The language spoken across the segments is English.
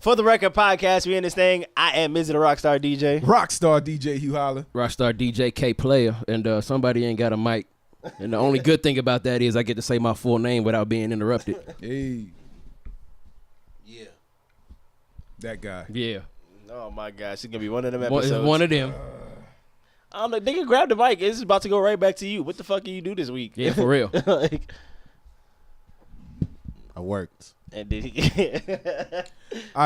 For the Record Podcast, we in this thing. I am Mizzy the Rockstar DJ. ROCKSTARR DJ Hugh Holla. ROCKSTARR DJ KayPlaya. And somebody ain't got a mic. And the only good thing about that is I get to say my full name without being interrupted. Hey. Yeah. That guy. Yeah. Oh, my gosh. It's going to be one of them episodes. One of them. I don't know. Nigga, grab the mic. It's about to go right back to you. What the fuck can you do this week? Yeah, for real. Like, I worked. and did he?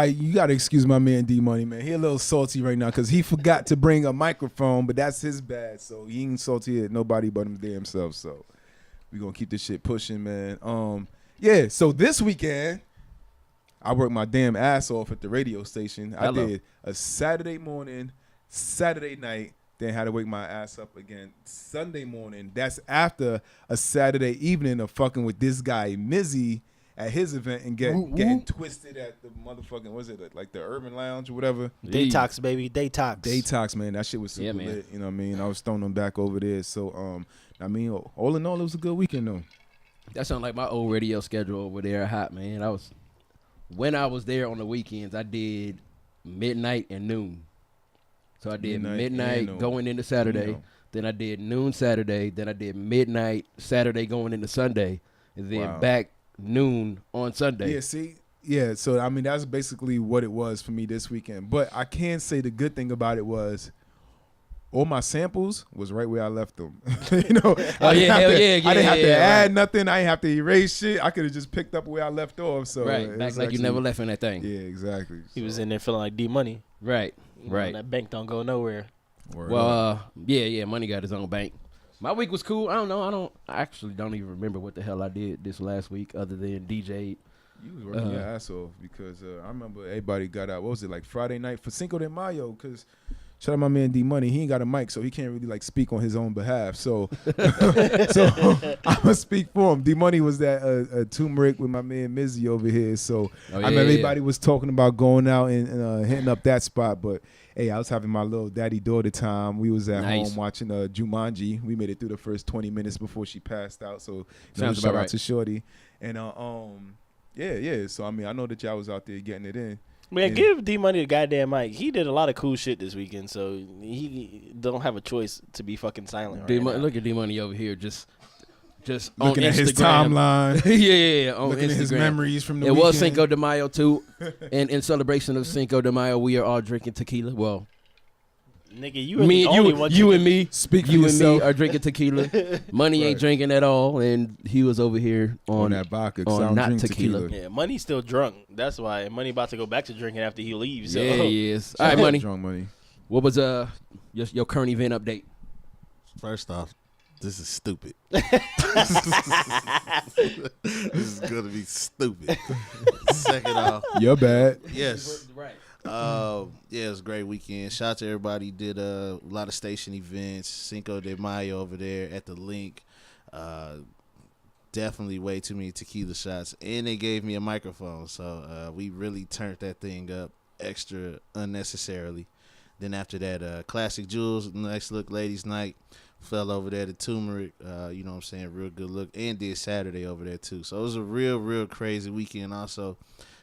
You got to excuse my man D-Money, man. He a little salty right now because he forgot to bring a microphone, but that's his bad. So he ain't salty at nobody but him damn self. So we going to keep this shit pushing, man. Yeah, so this weekend, I worked my damn ass off at the radio station. Hello. I did a Saturday morning, Saturday night, then had to wake my ass up again Sunday morning. That's after a Saturday evening of fucking with this guy, Mizzy, at his event and getting twisted at the motherfucking, what is it, like the Urban Lounge or whatever? Daytox, baby. Daytox. Daytox, man. That shit was super lit. You know what I mean? I was throwing them back over there. So, I mean, all in all, it was a good weekend, though. That sounds like my old radio schedule over there hot, man. When I was there on the weekends, I did midnight and noon. So I did midnight going into Saturday. Then I did noon Saturday. Then I did midnight Saturday going into Sunday. And then back noon on Sunday. Yeah, see? Yeah, so, I mean, that's basically what it was for me this weekend. But I can say the good thing about it was all my samples was right where I left them. You know? Oh, yeah, hell yeah. I didn't have to add nothing. I didn't have to erase shit. I could have just picked up where I left off. So right, back like you never left in that thing. Yeah, exactly. He was in there feeling like D-Money. Right, Right. That bank don't go nowhere. Yeah, Money got his own bank. My week was cool. I actually don't even remember what the hell I did this last week other than DJ. You was working your ass off because I remember everybody got out. What was it, like Friday night for Cinco de Mayo? Because shout out my man D-Money. He ain't got a mic, so he can't really like speak on his own behalf. So, I'm gonna speak for him. D-Money was at turmeric with my man Mizzy over here. So I remember everybody was talking about going out and hitting up that spot, but. Hey, I was having my little daddy-daughter time. We was at home watching Jumanji. We made it through the first 20 minutes before she passed out. So sounds shout about out right to Shorty. And yeah. So I mean, I know that y'all was out there getting it in. Man, give D-Money the goddamn mic. He did a lot of cool shit this weekend, so he don't have a choice to be fucking silent. Look at D-Money over here, just looking on at Instagram. his timeline. yeah, on looking Instagram. at his memories from the It weekend. was Cinco de Mayo too, and in celebration of Cinco de Mayo, we are all drinking tequila. Well, nigga, you and me. Speak for you yourself. and me are drinking tequila. Money ain't drinking at all, and he was over here on that vodka. on not tequila. Yeah, Money's still drunk. That's why Money about to go back to drinking after he leaves. So. Yeah, he is. All right, Money. Drunk Money. What was your current event update? First off, this is stupid. This is gonna be stupid. Second off, you're bad. Yes. Right. Yeah, it was a great weekend. Shout out to everybody. Did a lot of station events. Cinco de Mayo over there at the link. Definitely way too many tequila shots, and they gave me a microphone, so we really turned that thing up extra unnecessarily. Then after that, Classic Jewels, Nice Look Ladies Night. Fell over there to turmeric, you know what I'm saying, real good look, and did Saturday over there too. So it was a real crazy weekend. Also,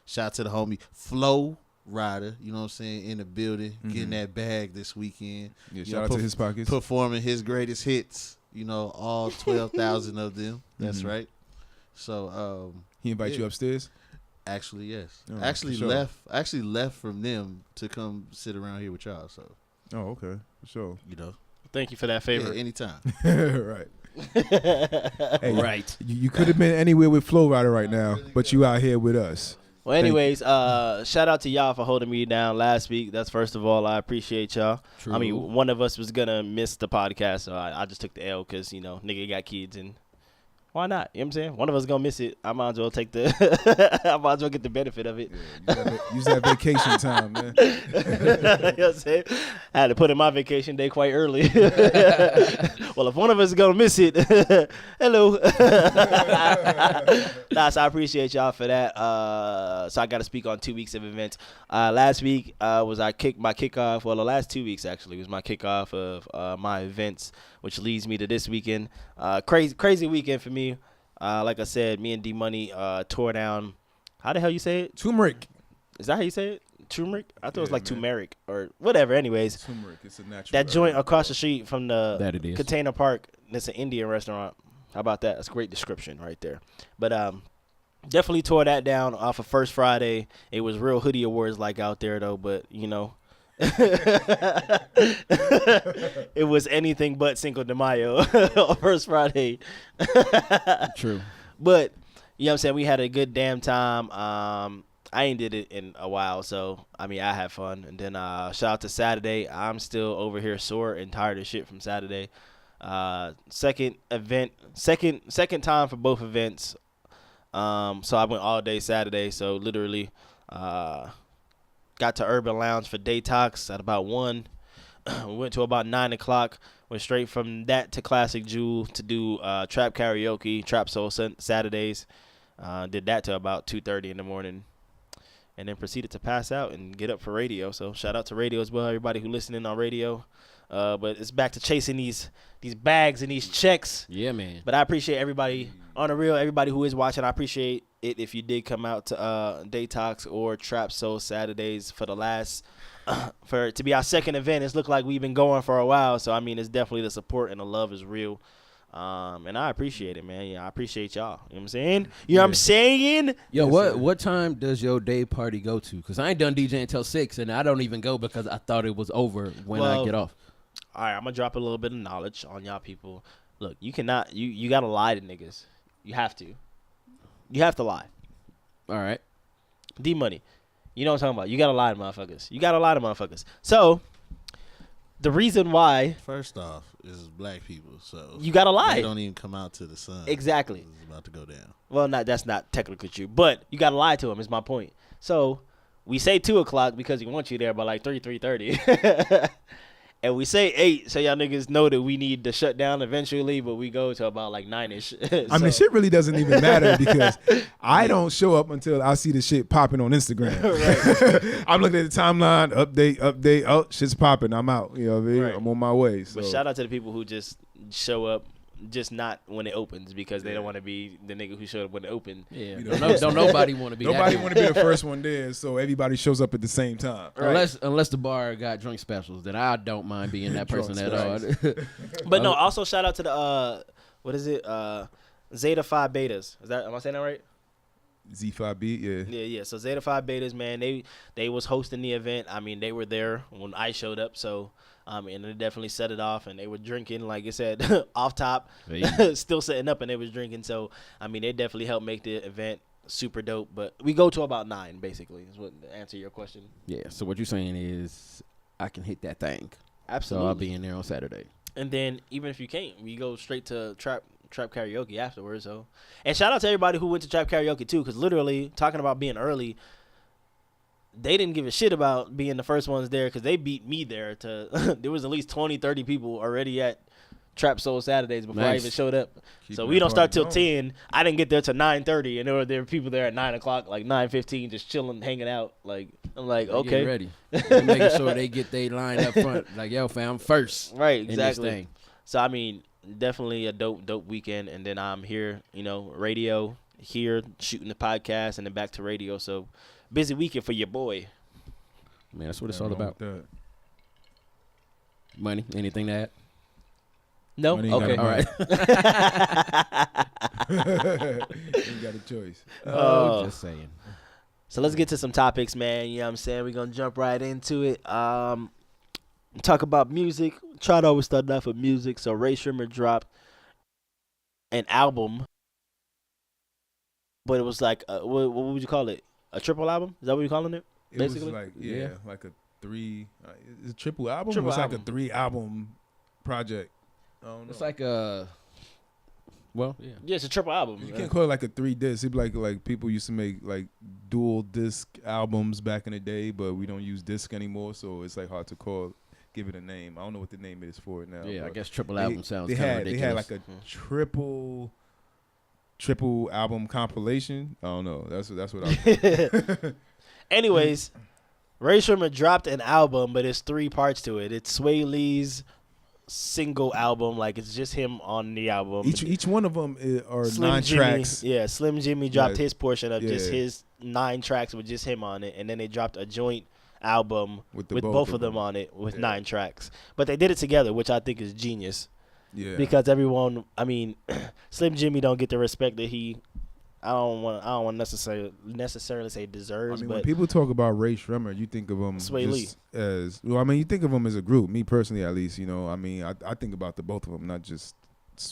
shout out to the homie Flo Rider, you know what I'm saying, in the building, getting that bag this weekend. Yeah, shout out to his pockets. Performing his greatest hits, you know, all 12,000 of them. That's right. So he invite you upstairs? Actually, yes. Oh, actually left from them to come sit around here with y'all. So. Oh, okay, for sure. You know. Thank you for that favor. Yeah, anytime. Right. Hey, right. You could have been anywhere with Flo Rider right now, but you out here with us. Well, anyways, shout out to y'all for holding me down last week. That's first of all, I appreciate y'all. True. I mean, one of us was gonna miss the podcast, so I just took the L because nigga got kids and. Why not? You know what I'm saying? One of us going to miss it. I might as well get the benefit of it. Yeah, use that vacation time, man. You know what I'm saying? I had to put in my vacation day quite early. Well, if one of us is going to miss it, hello. So I appreciate y'all for that. So I got to speak on 2 weeks of events. Last week was my kickoff. Well, the last 2 weeks, actually, was my kickoff of my events, which leads me to this weekend. Crazy weekend for me. Like I said, me and D-Money tore down, how the hell you say it? Turmeric. Is that how you say it? Turmeric? I thought it was Yeah, like man. turmeric or whatever. Anyways, Turmeric. It's a natural. that joint herb, across bro. the street from the That it is. Container Park. It's an Indian restaurant. How about that? That's a great description right there. But definitely tore that down off of First Friday. It was real hoodie awards like out there though, but you know. It was anything but Cinco de Mayo on First Friday. True. But you know what I'm saying, we had a good damn time. I ain't did it in a while, so I mean I had fun. And then shout out to Saturday. I'm still over here sore and tired of shit from Saturday. Second time for both events. So I went all day Saturday. So literally, got to Urban Lounge for Daytox at about 1. We went to about 9 o'clock. Went straight from that to Classic Jewel to do trap karaoke, Trap Soul Saturdays. Did that till about 2:30 in the morning. And then proceeded to pass out and get up for radio. So shout out to radio as well, everybody who listening on radio. But it's back to chasing these bags and these checks. Yeah, man. But I appreciate everybody on the real, everybody who is watching. I appreciate it if you did come out to Daytox or Trap Soul Saturdays for the last for it to be our second event. It's looked like we've been going for a while. So I mean, it's definitely the support and the love is real. And I appreciate it, man. Yeah, I appreciate y'all. You know what I'm saying? You know what I'm saying? Yo, what time does your day party go to? Because I ain't done DJing until 6, and I don't even go because I thought it was over when I get off. All right, I'm going to drop a little bit of knowledge on y'all people. Look, you cannot, you got to lie to niggas. You have to. You have to lie. All right. D-Money. You know what I'm talking about. You got to lie to motherfuckers. You got to lie to motherfuckers. So, the reason why. First off, is black people, so you got to lie. They don't even come out to the sun. Exactly. It's about to go down. Well, that's not technically true, but you got to lie to them is my point. So, we say 2 o'clock because we want you there by like 3:30. And we say 8 so y'all niggas know that we need to shut down eventually, but we go to about like 9-ish. I mean, shit really doesn't even matter because I don't show up until I see the shit popping on Instagram. Right. I'm looking at the timeline, update. Oh, shit's popping. I'm out. You know what I mean? Right. I'm on my way. So. But shout out to the people who just show up, just not when it opens because they don't want to be the nigga who showed up when it opened. Yeah, don't nobody want to be. Nobody want to be the first one there, so everybody shows up at the same time. Right. Unless the bar got drink specials, then I don't mind being that person at all. But no, also shout out to the what is it? Zeta Phi Betas. Am I saying that right? Z5B, yeah. Yeah. So Zeta Phi Betas, man, they was hosting the event. I mean, they were there when I showed up, so. And they definitely set it off, and they were drinking, like I said, off top, still setting up, and they was drinking. So, I mean, they definitely helped make the event super dope. But we go to about 9, basically, is what to answer your question. Yeah. So what you're saying is, I can hit that thing. Absolutely. So I'll be in there on Saturday. And then even if you can't, we go straight to trap karaoke afterwards. So, and shout out to everybody who went to trap karaoke too, because literally talking about being early. They didn't give a shit about being the first ones there because they beat me there. There was at least 20, 30 people already at Trap Soul Saturdays before I even showed up. So we don't start till 10. I didn't get there till 9:30, and there were people there at 9 o'clock, like 9:15, just chilling, hanging out. Like I'm like, They okay, ready. They're making sure they get their line up front. Like, yo, fam, first. Right, in this exactly. thing. So I mean, definitely a dope weekend, and then I'm here, radio here shooting the podcast, and then back to radio. So busy weekend for your boy. Man, that's what it's all about. Money, anything to add? No? Money Okay. all right. You got a choice. Just saying. So let's get to some topics, man. You know what I'm saying? We're going to jump right into it. Talk about music. Try to always start off with music. So Rae Sremmurd dropped an album, but it was like, what would you call it? A triple album? Is that what you're calling it? It basically? was like, like a 3, it's a triple album? Triple It's album. like a 3 album project. I don't know. It's like a, well, yeah. Yeah, it's a triple album. You can't call it like a 3 disc. It'd be like people used to make like dual disc albums back in the day, but we don't use disc anymore, so it's like hard to give it a name. I don't know what the name is for it now. Yeah, I guess triple album sounds kind of ridiculous. They had like a triple album compilation. I don't know. That's what I. Anyways, Rae Sremmurd dropped an album, but it's 3 parts to it. It's Swae Lee's single album. Like it's just him on the album. Each one of them are Slim 9 Jimmy, tracks. Yeah, Slim Jimmy dropped Yeah. his portion of just Yeah. his 9 tracks with just him on it, and then they dropped a joint album With with the both of them on it with Yeah. 9 tracks. But they did it together, which I think is genius. Yeah. Because everyone, I mean, Slim Jimmy don't get the respect that he. I don't want necessarily say I deserves, mean, but when people talk about Rae Sremmurd, you think of him Swae Lee. just as well. I mean, you think of them as a group. Me personally, at least, I mean, I think about the both of them, not just.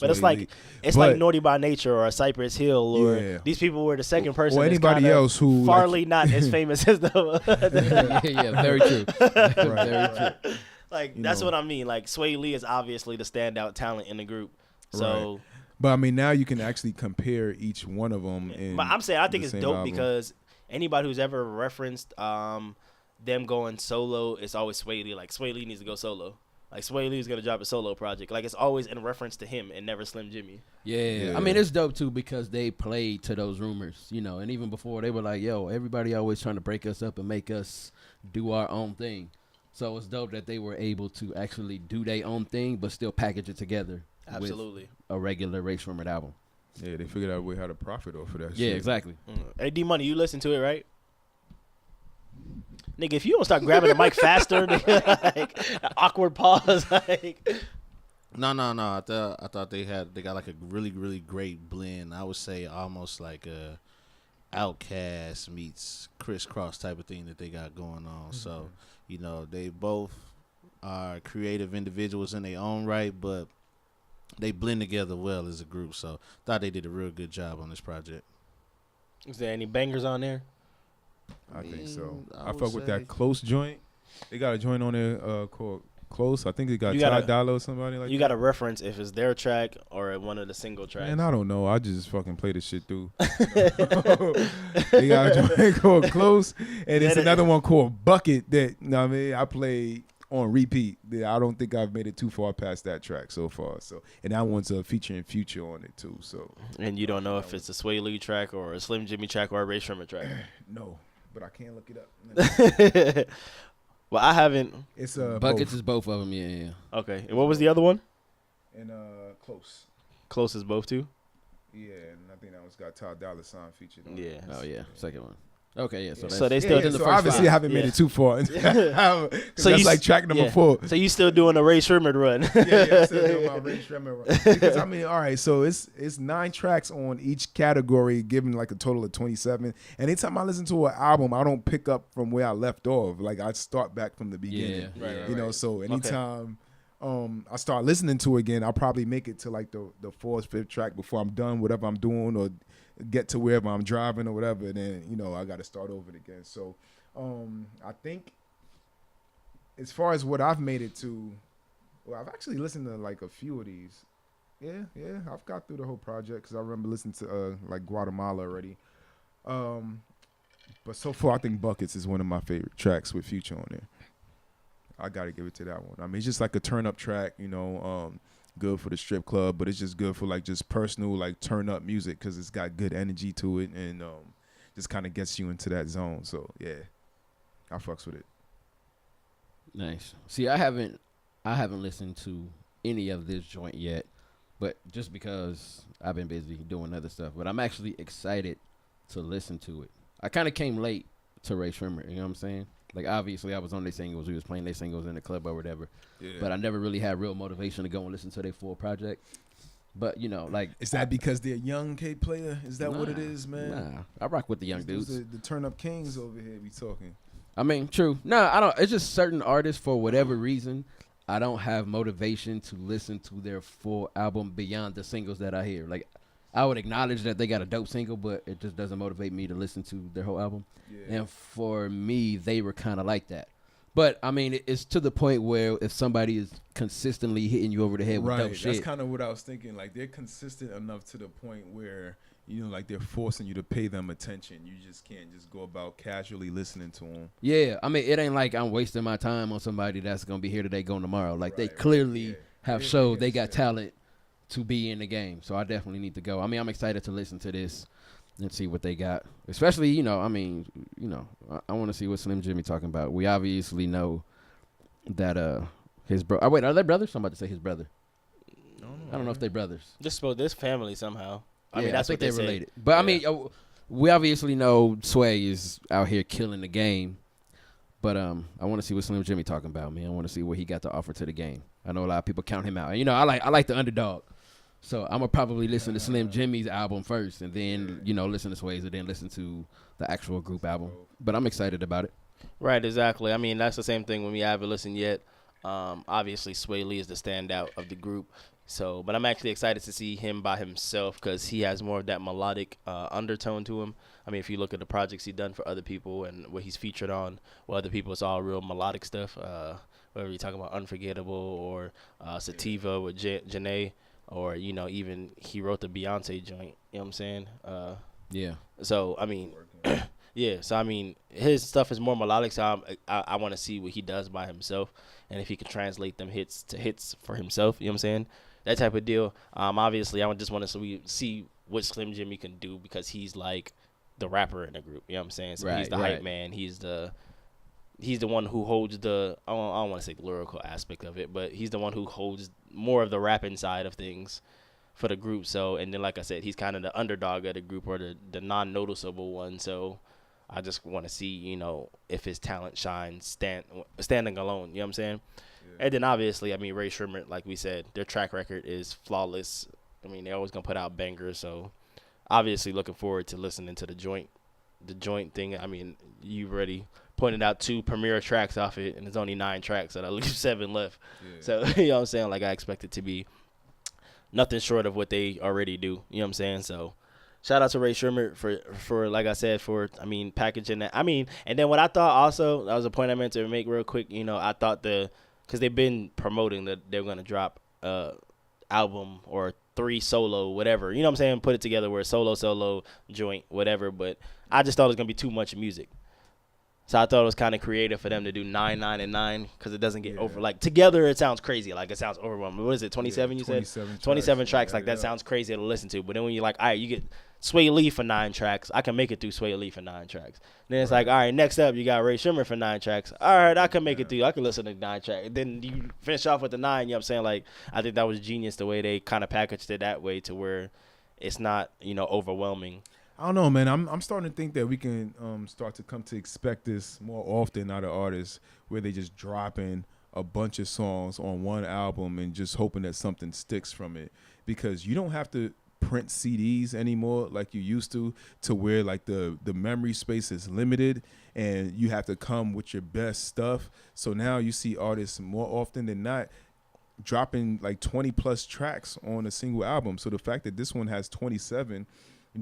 But it's Swae like Lee. it's like Naughty by Nature or Cypress Hill or Yeah. these people were the second person. or that's anybody kinda else who farly not as famous as them. yeah, very true. Very true. Like You that's know. what I mean. Like Swae Lee is obviously the standout talent in the group. So, But I mean, now you can actually compare each one of them. but I'm saying I think the it's same dope album. because anybody who's ever referenced them going solo, it's always Swae Lee. Like Swae Lee needs to go solo. Like Swae Lee is gonna drop a solo project. Like it's always in reference to him and never Slim Jimmy. Yeah. I mean, it's dope too because they played to those rumors, and even before they were like, yo, everybody always trying to break us up and make us do our own thing. So it's dope that they were able to actually do their own thing, but still package it together. Absolutely. With a regular Rae Sremmurd album. Yeah, they figured out a way how to profit off of that. Yeah, shit. exactly. Hey D Money, you listen to it, right? Nigga, if you don't start grabbing the mic faster, nigga, like, awkward pause, like. No. I thought they got like a really, really great blend. I would say almost like a Outkast meets Crisscross type of thing that they got going on. So, they both are creative individuals in their own right, but they blend together well as a group. So, thought they did a real good job on this project. Is there any bangers on there? I think so. I I would fuck with say- that Close joint. They got a joint on there called Close. I think they got You Ty gotta- Dolla or somebody like You that. got to reference if it's their track or one of the single tracks. Man, I don't know. I just fucking play this shit through. They got a joint called Close, and it's another one called Bucket that I mean I played on repeat. I don't think I've made it too far past that track so far. So, and that one's featuring Future on it too. So, And you don't know if it's a Swae Lee track or a Slim Jimmy track or a Rae Sremmurd track. no, but I can't look it up. Well, I haven't. It's Buckets both. is both of them, yeah. Okay. And what was the other one? And Close. Close as both two? Yeah, and I think that one's got Ty Dolla $ign featured on it. Yeah. Oh, yeah. Second one. Okay, yeah. So, So they that's still within did the so first obviously five. I haven't made Yeah. it too far. So That's you like track number 4. So you still doing a Rae Sremmurd run? Yeah, I'm still doing my Rae Sremmurd run. Because I mean, all right, so it's 9 tracks on each category, giving like a total of 27. And anytime I listen to an album, I don't pick up from where I left off. Like I start back from the beginning. Yeah. Right, You know, right. so anytime I start listening to it again, I'll probably make it to like the 4th, 5th track before I'm done whatever I'm doing or get to wherever I'm driving or whatever. And then, I got to start over again. So I think as far as what I've made it to, well, I've actually listened to like a few of these. Yeah, I've got through the whole project because I remember listening to like Guatemala already. But so far, I think Buckets is one of my favorite tracks with Future on there. I got to give it to that one. I mean, it's just like a turn-up track, good for the strip club, but it's just good for like just personal, like turn-up music because it's got good energy to it and just kind of gets you into that zone. So, yeah, I fucks with it. Nice. See, I haven't listened to any of this joint yet, but just because I've been busy doing other stuff. But I'm actually excited to listen to it. I kind of came late to Rae Sremmurd, you know what I'm saying? Like, obviously, I was on their singles. We was playing their singles in the club or whatever. Yeah. But I never really had real motivation to go and listen to their full project. But, like... Is that because they're young KayPlaya? Is that what it is, man? Nah, I rock with the young Those dudes. The turn-up kings over here be talking. I mean, true. No, I don't. It's just certain artists, for whatever reason, I don't have motivation to listen to their full album beyond the singles that I hear. Like, I would acknowledge that they got a dope single, but it just doesn't motivate me to listen to their whole album. Yeah. And for me, they were kind of like that. But, I mean, it's to the point where if somebody is consistently hitting you over the head with dope shit. That's kind of what I was thinking. Like, they're consistent enough to the point where, like they're forcing you to pay them attention. You just can't just go about casually listening to them. Yeah, I mean, it ain't like I'm wasting my time on somebody that's going to be here today, gone tomorrow. Like, they Right, clearly yeah. have Yeah, showed yeah, they got yeah. talent to be in the game. So I definitely need to go. I mean, I'm excited to listen to this and see what they got. Especially, I want to see what Slim Jimmy talking about. We obviously know that His bro. Oh, wait, are they brothers? I'm about to say his brother. I don't know if they're brothers. This family somehow. I mean, I that's think what they they're related. say. But I mean, we obviously know Swae is out here killing the game. But I want to see what Slim Jimmy talking about, man. I want to see what he got to offer to the game. I know a lot of people count him out. And, you know, I like the underdog. So I'm gonna probably listen to Slim Jimmy's album first, and then listen to Swae's, and then listen to the actual group album. But I'm excited about it. Right, exactly. I mean, that's the same thing when we haven't listened yet. Obviously, Swae Lee is the standout of the group. So, but I'm actually excited to see him by himself because he has more of that melodic undertone to him. I mean, if you look at the projects he's done for other people and what he's featured on, well, other people, it's all real melodic stuff. Whether you're talking about Unforgettable or Sativa with Janae, or even he wrote the Beyonce joint. You know what I'm saying? Yeah. So I mean, yeah. So I mean, his stuff is more melodic. So I want to see what he does by himself, and if he can translate them hits to hits for himself. You know what I'm saying? That type of deal. Obviously, I just want to see what Slim Jimmy can do because he's like the rapper in the group. You know what I'm saying? So he's the hype man. He's the one who holds the I don't want to say the lyrical aspect of it, but he's the one who holds more of the rapping side of things for the group. So, and then like I said, he's kind of the underdog of the group or the non-noticeable one. So I just want to see, if his talent shines standing alone. You know what I'm saying? Yeah. And then obviously, I mean, Rae Sremmurd, like we said, their track record is flawless. I mean, they're always going to put out bangers. So obviously looking forward to listening to the joint thing. I mean, you've already pointed out 2 premiere tracks off it, and there's only 9 tracks, so I leave 7 left. Yeah. So, you know what I'm saying? Like, I expect it to be nothing short of what they already do. You know what I'm saying? So, shout out to Rae Sremmurd for like I said, packaging that. I mean, and then what I thought also, that was a point I meant to make real quick, I thought because they've been promoting that they're going to drop album or 3 solo, whatever. You know what I'm saying? Put it together where solo, joint, whatever. But I just thought it was going to be too much music. So I thought it was kind of creative for them to do 9, 9, and 9 because it doesn't get over. Like, together it sounds crazy. Like, it sounds overwhelming. What is it, 27 you said? 27 tracks. Like, that sounds crazy to listen to. But then when you're like, all right, you get Swae Lee for 9 tracks. I can make it through Swae Lee for 9 tracks. Then it's like, all right, next up you got Rae Sremmurd for 9 tracks. All right, I can make it through. I can listen to 9 tracks. Then you finish off with the 9, you know what I'm saying? Like, I think that was genius the way they kind of packaged it that way to where it's not, overwhelming. I don't know, man. I'm starting to think that we can start to come to expect this more often out of artists where they just dropping a bunch of songs on one album and just hoping that something sticks from it. Because you don't have to print CDs anymore like you used to where like the memory space is limited and you have to come with your best stuff. So now you see artists more often than not dropping like 20 plus tracks on a single album. So the fact that this one has 27,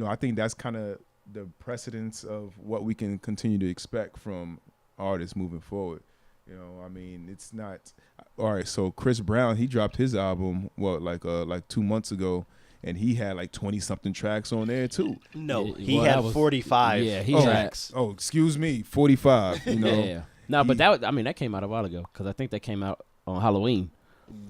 I think that's kind of the precedence of what we can continue to expect from artists moving forward. I mean, it's not all right. So Chris Brown, he dropped his album like 2 months ago, and he had like 20 something tracks on there too. No, he had 45. Yeah, tracks. Oh, excuse me, 45. Yeah. No, but that came out a while ago because I think that came out on Halloween.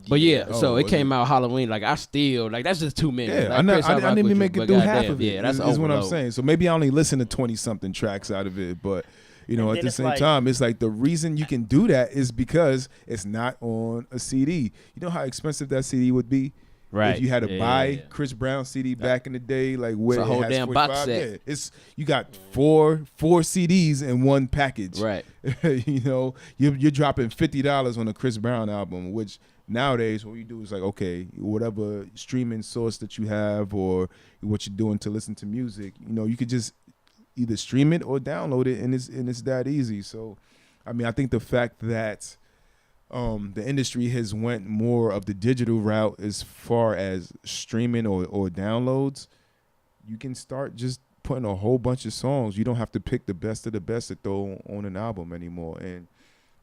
But so it came out Halloween. Like I still that's just too many. Yeah, like, I didn't even make it through half of it. Yeah, that's is what I'm saying. So maybe I only listen to 20 something tracks out of it, but at the same time, it's like the reason you can do that is because it's not on a CD. You know how expensive that CD would be. Right. If you had to buy Chris Brown CD back in the day, like where it's a whole damn box set. Yeah, you got four CDs in one package. Right. You're dropping $50 on a Chris Brown album, which nowadays what you do is like, okay, whatever streaming source that you have or what you're doing to listen to music, you could just either stream it or download it, and it's that easy. So, I mean, I think the fact that the industry has went more of the digital route as far as streaming or downloads, you can start just putting a whole bunch of songs. You don't have to pick the best of the best to throw on an album anymore. And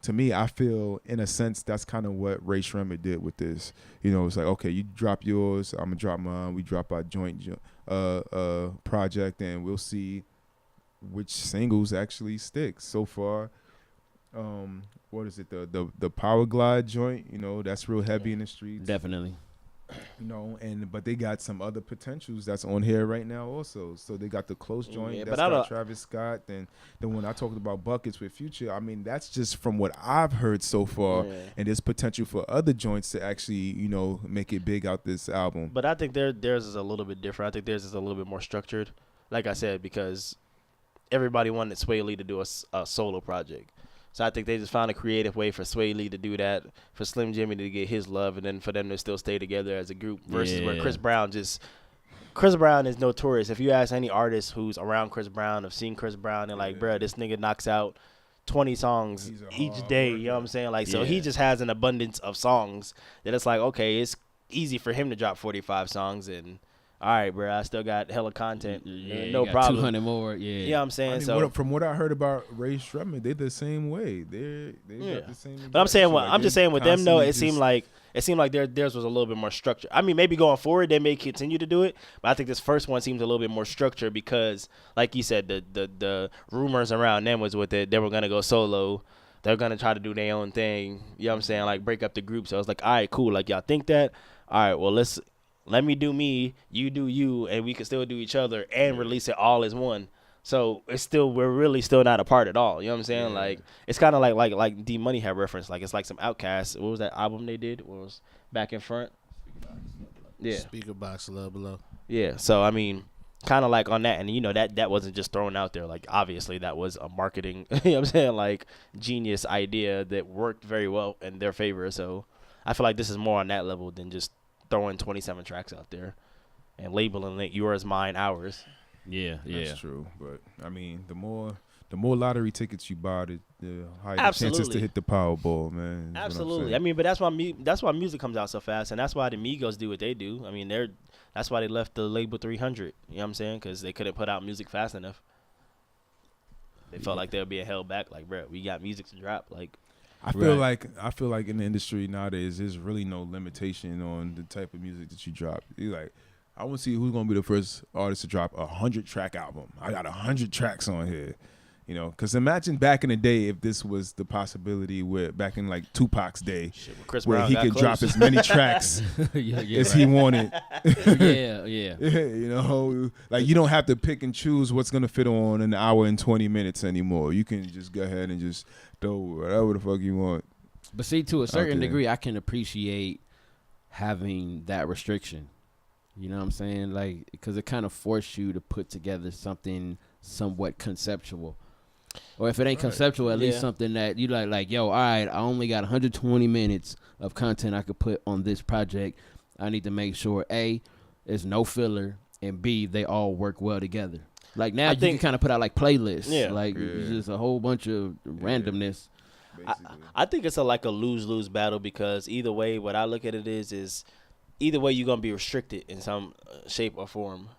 to me, I feel in a sense that's kind of what Rae Sremmurd did with this. It's like, okay, you drop yours, I'm gonna drop mine. We drop our joint project, and we'll see which singles actually stick. So far, what is it? The Power Glide joint, that's real heavy in the streets. Definitely. You know, but they got some other potentials that's on here right now also. So they got the Close joint that's got Travis Scott, and the one I talked about Buckets with Future. I mean, that's just from what I've heard so far, and there's potential for other joints to actually, you know, make it big out this album. But I think theirs is a little bit different. I think theirs is a little bit more structured, like I said, because everybody wanted Swae Lee to do a solo project. So I think they just found a creative way for Swae Lee to do that, for Slim Jimmy to get his love, and then for them to still stay together as a group versus where Chris Brown is notorious. If you ask any artist who's around Chris Brown, have seen Chris Brown, they're like, bruh, this nigga knocks out 20 songs each day. You know what I'm saying? Like, so he just has an abundance of songs that it's like, okay, it's easy for him to drop 45 songs and all right, bro, I still got hella content. No problem. 200 more, You know what I'm saying? I mean, so from what I heard about Rae Sremmurd, they're the same way. They got the same. But I'm saying, I'm just saying with them though, it seemed like theirs was a little bit more structured. I mean, maybe going forward they may continue to do it, but I think this first one seems a little bit more structured because, like you said, the rumors around them was with it. They were gonna go solo. They're gonna try to do their own thing. You know what I'm saying? Like break up the group. So I was like, all right, cool. Like y'all think that? All right, well let me do me, you do you, and we can still do each other and release it all as one. So we're really still not apart at all. You know what I'm saying? Yeah. Like it's kind of like D Money had referenced. Like it's like some Outkast. What was that album they did? What was Back in Front? Yeah. Speaker Box Love Below. Yeah. So I mean, kind of like on that, and you know that wasn't just thrown out there. Like obviously that was a marketing, you know what I'm saying, like genius idea that worked very well in their favor. So I feel like this is more on that level than just throwing 27 tracks out there and labeling it yours, mine, ours. Yeah, that's true. But I mean, the more lottery tickets you buy, the higher the chances to hit the Powerball, man. Absolutely. I mean, but that's why music comes out so fast, and that's why the Migos do what they do. I mean, that's why they left the label 300. You know what I'm saying? Because they couldn't put out music fast enough. They felt like they were being held back. Like, bro, we got music to drop. Like. I feel like in the industry nowadays, there's really no limitation on the type of music that you drop. You're like, I want to see who's gonna be the first artist to drop a 100-track album. I got 100 tracks on here, you know. Because imagine back in the day if this was the possibility back in like Tupac's day, where he could drop as many tracks as he wanted. yeah. You know, like you don't have to pick and choose what's gonna fit on an hour and 20 minutes anymore. You can just go ahead and just throw whatever the fuck you want. But see, to a certain degree, I can appreciate having that restriction. You know what I'm saying? Like, because it kind of forced you to put together something somewhat conceptual. Or if it ain't conceptual, at least something that you like, yo, all right, I only got 120 minutes of content I could put on this project. I need to make sure, A, there's no filler, and B, they all work well together. Like now you can kind of put out like playlists. It's just a whole bunch of randomness. I think it's a lose-lose battle because either way, what I look at it is either way you're going to be restricted in some shape or form.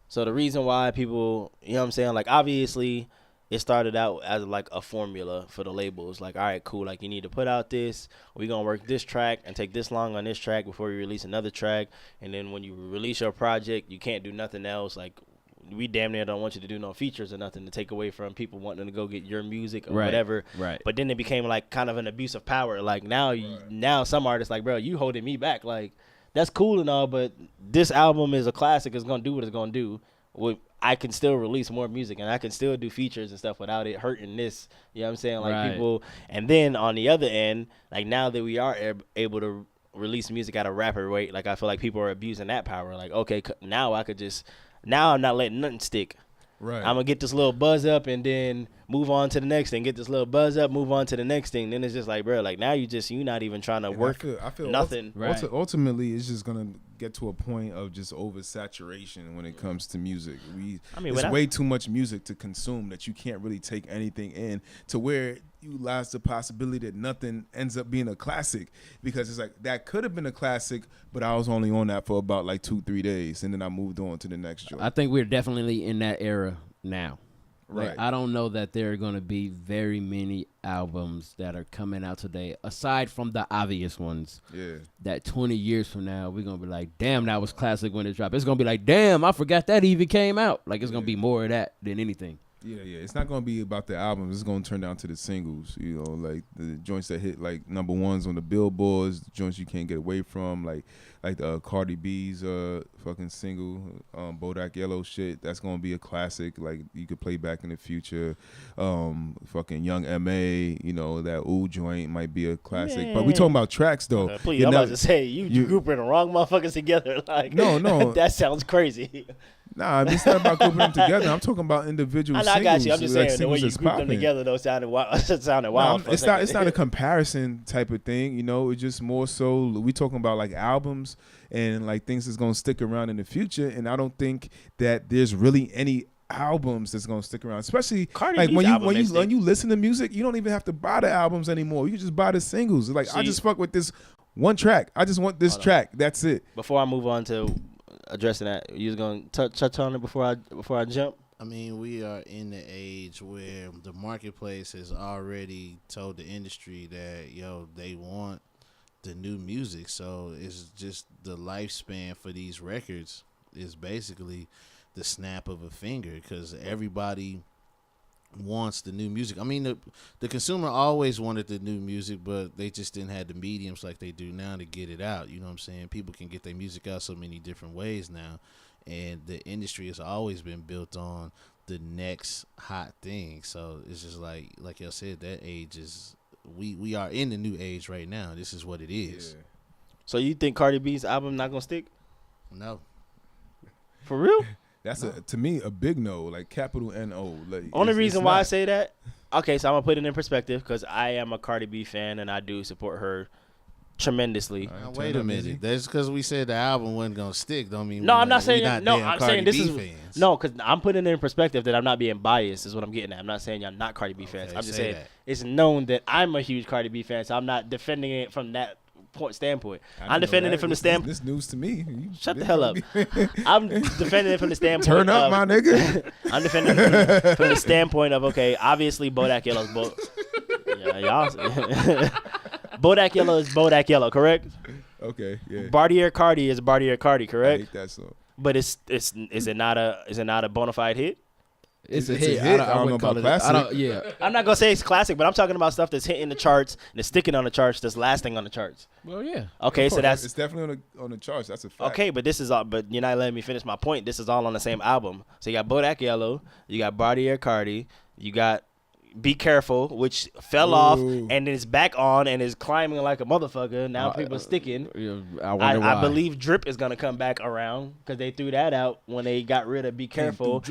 So the reason why people, you know what I'm saying, like obviously it started out as like a formula for the labels. Like, all right, cool, like you need to put out this, we're going to work this track and take this long on this track before you release another track. And then when you release your project, you can't do nothing else. Like we damn near don't want you to do no features or nothing to take away from people wanting to go get your music or whatever. Right. But then it became like kind of an abuse of power. Like now some artists like, bro, you holding me back. Like that's cool and all, but this album is a classic. It's going to do what it's going to do. I can still release more music and I can still do features and stuff without it hurting this. You know what I'm saying? Like people. And then on the other end, like now that we are able to release music at a rapid rate, like I feel like people are abusing that power. Like, okay, now I'm not letting nothing stick. Right. I'm going to get this little buzz up and then move on to the next thing. Get this little buzz up, move on to the next thing. Then it's just like, bro, like now you're not even trying to work I feel nothing. Ultimately, it's just going to get to a point of just oversaturation when it comes to music. There's way too much music to consume that you can't really take anything in to where you lost the possibility that nothing ends up being a classic because it's like that could have been a classic, but I was only on that for about like 2-3 days and then I moved on to the next joint. I think we're definitely in that era now. Right. Like, I don't know that there are going to be very many albums that are coming out today, aside from the obvious ones. Yeah. That 20 years from now, we're going to be like, damn, that was classic when it dropped. It's going to be like, damn, I forgot that even came out. Like, it's going to be more of that than anything. Yeah. It's not gonna be about the albums. It's gonna turn down to the singles. You know, like the joints that hit like number ones on the billboards, the joints you can't get away from, like Cardi B's fucking single, Bodak Yellow shit. That's gonna be a classic. Like you could play back in the future. Fucking Young M.A. You know, that Ooh joint might be a classic. Man. But we talking about tracks though. Please, I'm about to say you grouping the wrong motherfuckers together. Like no, that sounds crazy. Nah, I mean, it's not about grouping them together. I'm talking about individual singles. I got you. I'm just saying the way you group them popping. together though sounded wild. It's not a comparison type of thing, you know. It's just more so we talking about like albums and like things that's gonna stick around in the future. And I don't think that there's really any albums that's gonna stick around, especially Cardi like B's when you listen to music, you don't even have to buy the albums anymore. You can just buy the singles. Like I just fuck with this one track. I just want this track. That's it. Before I move on to addressing that, you was gonna touch on it before I jump? I mean, we are in the age where the marketplace has already told the industry that they want the new music, so it's just the lifespan for these records is basically the snap of a finger because everybody wants the new music. I mean, the consumer always wanted the new music, but they just didn't have the mediums like they do now to get it out. You know what I'm saying? People can get their music out so many different ways now, and the industry has always been built on the next hot thing. So it's just like y'all said, that age is we are in the new age right now. This is what it is. Yeah. So you think Cardi B's album not gonna stick? No. For real? That's to me a big no, like capital N-O. Like, Only reason why I say that, okay, so I'm gonna put it in perspective because I am a Cardi B fan and I do support her tremendously. Now, wait a minute. That's because we said the album wasn't gonna stick. Don't mean no. I'm not saying no. I'm Cardi saying this B is fans. no, because I'm putting it in perspective that I'm not being biased. Is what I'm getting at. I'm not saying y'all not Cardi B fans. I'm just saying it's known that I'm a huge Cardi B fan, so I'm not defending it from that standpoint. I'm defending it from the standpoint. This news to me. Shut the hell up. I'm defending it from the standpoint. Turn up, my nigga. I'm defending it from the standpoint of obviously Bodak Yellow's y'all. Bodak Yellow is Bodak Yellow, correct? Okay, yeah. Bartier Cardi is Bartier Cardi, correct? I hate that song. But is it not a bona fide hit? It's a hit. hit. I don't know about classic. Yeah. I'm not gonna say it's classic, but I'm talking about stuff that's hitting the charts and it's sticking on the charts, that's lasting on the charts. Well, yeah. Okay, so it's definitely on the charts. That's a fact. Okay, but this is all. But you're not letting me finish my point. This is all on the same album. So you got Bodak Yellow, you got Bartier Cardi, you got Be Careful, which fell off and then it's back on and is climbing like a motherfucker. Now people are sticking. I wonder why. I believe Drip is gonna come back around because they threw that out when they got rid of Be Careful.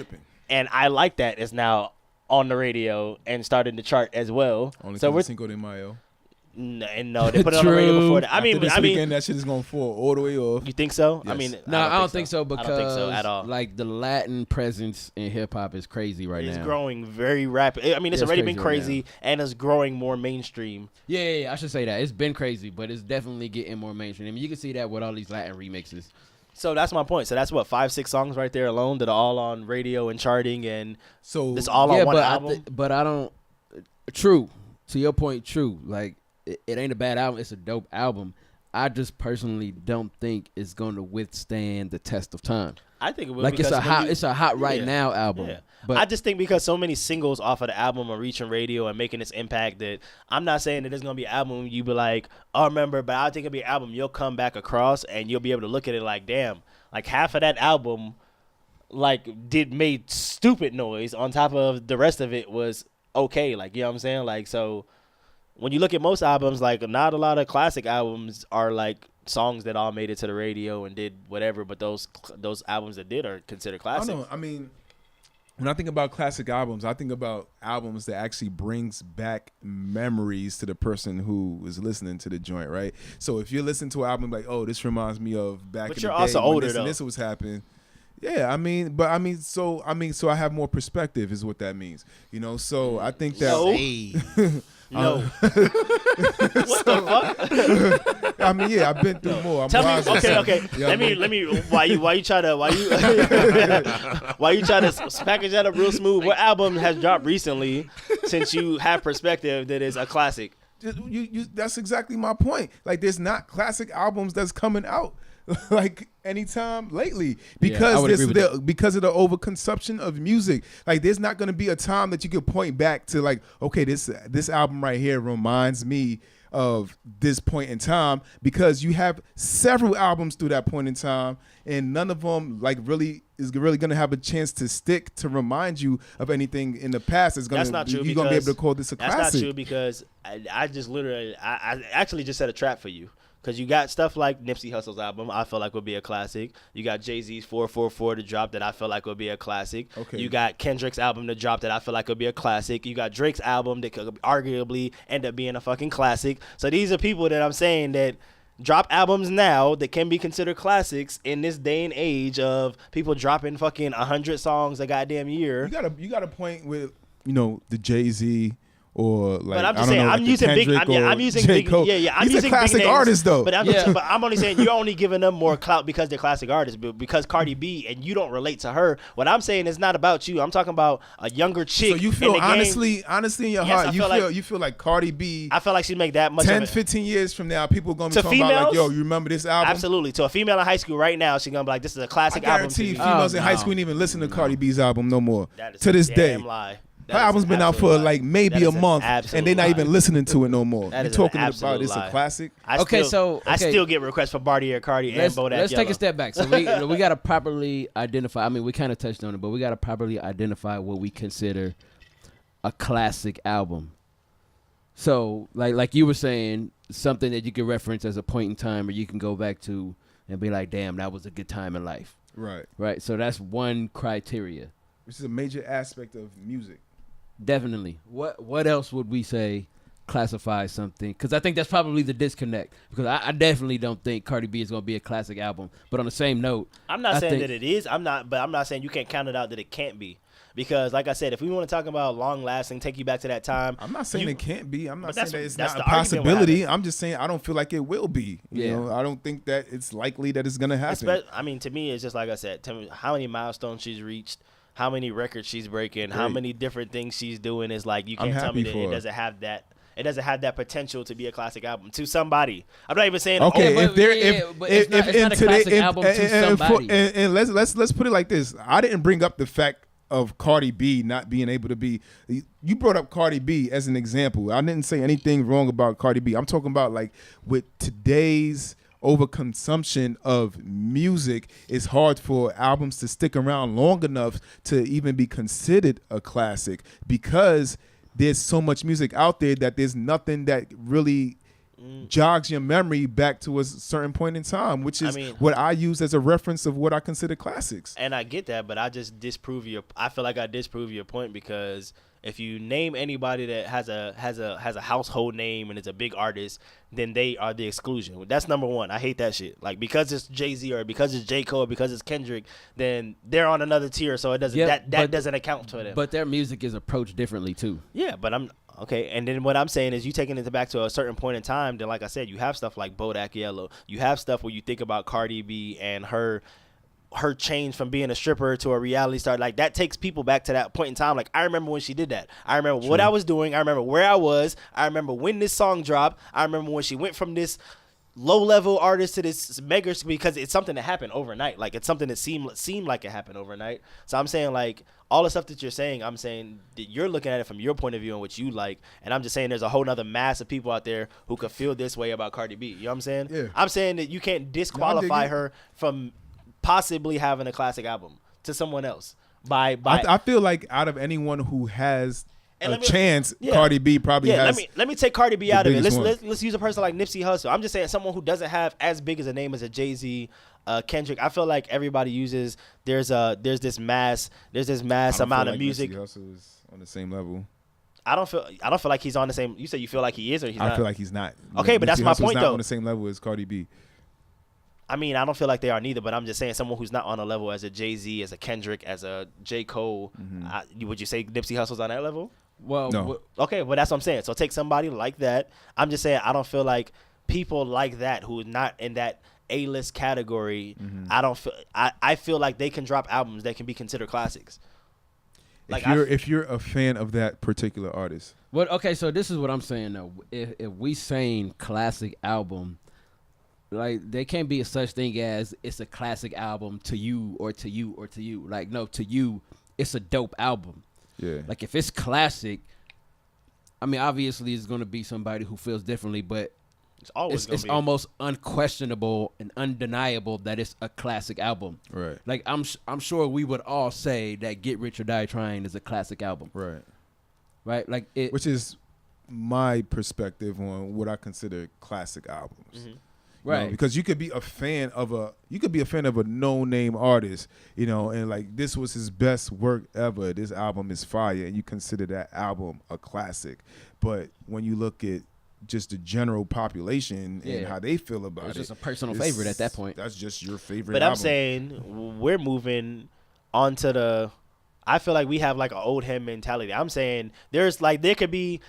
And I like that it's now on the radio and starting to chart as well. Only so we're Cinco de Mayo. No, they put it on the radio before that. I mean, that shit is gonna fall all the way off. You think so? Yes. I mean, no, I don't think so because I don't think so at all. Like the Latin presence in hip hop is crazy right now. It's growing very rapid. I mean, it's already been crazy and it's growing more mainstream. Yeah, I should say that. It's been crazy, but it's definitely getting more mainstream. I mean, you can see that with all these Latin remixes. So that's my point. So that's what 5-6 songs right there alone that are all on radio and charting, and so it's all on one album. But I don't. True, to your point. True, like it ain't a bad album. It's a dope album. I just personally don't think it's going to withstand the test of time. I think it will. Like it's a hot right now album. Yeah. But I just think because so many singles off of the album are reaching radio and making this impact that I'm not saying that there's gonna be an album you be like, oh, remember, but I think it'll be an album you'll come back across and you'll be able to look at it like, damn, like half of that album like made stupid noise on top of the rest of it was okay. Like, you know what I'm saying? Like, so when you look at most albums, like not a lot of classic albums are like songs that all made it to the radio and did whatever, but those albums that did are considered classic. I don't know. I mean, when I think about classic albums, I think about albums that actually brings back memories to the person who was listening to the joint, right? So if you're listening to an album like, oh, this reminds me of back in the day also when older, this and this was happening. Yeah, so I have more perspective is what that means. You know, so I think that No. What the fuck? I mean, yeah, I've been through more. Tell me, okay. Let me. Why you try to package that up real smooth? What album has dropped recently, since you have perspective, that is a classic? That's exactly my point. Like, there's not classic albums that's coming out. like anytime lately I would agree with because of the overconsumption of music. Like there's not going to be a time that you could point back to like, okay, this album right here reminds me of this point in time, because you have several albums through that point in time, and none of them like really going to have a chance to stick to remind you of anything in the past. That's not true. You're going to be able to call this a classic. That's not true, because I just literally I actually just set a trap for you. Because you got stuff like Nipsey Hussle's album, I feel like would be a classic. You got Jay-Z's 444 to drop that I feel like would be a classic. Okay. You got Kendrick's album to drop that I feel like would be a classic. You got Drake's album that could arguably end up being a fucking classic. So these are people that I'm saying that drop albums now that can be considered classics in this day and age of people dropping fucking 100 songs a goddamn year. You got a point with, the Jay-Z. Or like, but I'm just saying, I'm using big. I'm using big. Yeah. I'm using classic big names, artists though. But I'm only saying you're only giving them more clout because they're classic artists. But because Cardi B and you don't relate to her, what I'm saying is not about you. I'm talking about a younger chick. So you feel honestly in your heart, you feel like Cardi B. I feel like she'd make that much. 10, 15 years from now, people are gonna be talking about like, yo, you remember this album? Absolutely. To a female in high school right now, she's gonna be like, this is a classic album. I guarantee females in high school didn't even listen to Cardi B's album no more. To this day. Lie. Her album's been out for like maybe a month, and they're not even listening to it no more. You're talking about it's a classic. I still get requests for Bartier Cardi and Bodak Yellow. Let's take a step back. So we got to properly identify. I mean, we kind of touched on it, but we got to properly identify what we consider a classic album. So like you were saying, something that you can reference as a point in time, or you can go back to and be like, damn, that was a good time in life. Right. So that's one criteria. Which is a major aspect of music. Definitely. What else would we say classifies something? Because I think that's probably the disconnect. Because I definitely don't think Cardi B is going to be a classic album. But on the same note, I'm not saying that it is. But I'm not saying you can't count it out that it can't be. Because, like I said, if we want to talk about long-lasting, take you back to that time. I'm not saying it can't be. I'm not saying that it's not a possibility. I'm just saying I don't feel like it will be. I don't think that it's likely that it's going to happen. I mean, to me, it's just like I said. Tell me how many milestones she's reached. How many records she's breaking, how many different things she's doing is like you can't tell me that it doesn't have that. It doesn't have that potential to be a classic album to somebody. I'm not even saying it's not a classic album to somebody. And let's put it like this. I didn't bring up the fact of Cardi B not being able to be. You brought up Cardi B as an example. I didn't say anything wrong about Cardi B. I'm talking about like with today's overconsumption of music, it's hard for albums to stick around long enough to even be considered a classic, because there's so much music out there that there's nothing that really jogs your memory back to a certain point in time, which is what I use as a reference of what I consider classics. And I get that, but I just I feel like I disprove your point, because if you name anybody that has a household name and is a big artist, then they are the exclusion. That's number one. I hate that shit. Like, because it's Jay-Z or because it's J. Cole or because it's Kendrick, then they're on another tier, so it doesn't that doesn't account for them. But their music is approached differently too. Yeah, but okay, and then what I'm saying is you taking it back to a certain point in time, then like I said, you have stuff like Bodak Yellow. You have stuff where you think about Cardi B and her change from being a stripper to a reality star. Like, that takes people back to that point in time. Like, I remember when she did that. I remember what I was doing. I remember where I was. I remember when this song dropped. I remember when she went from this low-level artist to this mega, because it's something that happened overnight. Like, it's something that seemed like it happened overnight. So I'm saying, like, all the stuff that you're saying, I'm saying that you're looking at it from your point of view and what you like. And I'm just saying there's a whole nother mass of people out there who could feel this way about Cardi B. You know what I'm saying? Yeah. I'm saying that you can't disqualify her from possibly having a classic album to someone else. I feel like out of anyone who has a chance, Cardi B probably has. Let me take Cardi B out of it. Let's use a person like Nipsey Hussle. I'm just saying someone who doesn't have as big as a name as a Jay-Z, Kendrick. I feel like everybody uses. There's this mass amount of music. Nipsey Hussle is on the same level. I don't feel like he's on the same. You said you feel like he is, or he's not? I feel like he's not. Okay, but that's my point, not though. On the same level as Cardi B. I mean, I don't feel like they are neither, but I'm just saying someone who's not on a level as a Jay-Z, as a Kendrick, as a J. Cole. Would you say Nipsey Hussle's on that level? Well, no. Okay, well, that's what I'm saying. So take somebody like that. I'm just saying I don't feel like people like that who are not in that A-list category, I feel like they can drop albums that can be considered classics. Like, if you're a fan of that particular artist. Well, okay, so this is what I'm saying though. If we saying classic album, like there can't be a such thing as it's a classic album to you or to you or to you. Like no, to you, it's a dope album. Yeah. Like if it's classic, I mean, obviously it's gonna be somebody who feels differently, but it's almost unquestionable and undeniable that it's a classic album. Right. Like I'm sure we would all say that Get Rich or Die Trying is a classic album. Right. Right. Like it, which is my perspective on what I consider classic albums. Mm-hmm. Right. Because you could be a fan of a no-name artist, and like this was his best work ever. This album is fire, and you consider that album a classic. But when you look at just the general population and how they feel about it's it, just a personal favorite at that point. That's just your favorite. But album. I'm saying we're moving on to I feel like we have like an old head mentality. I'm saying there could be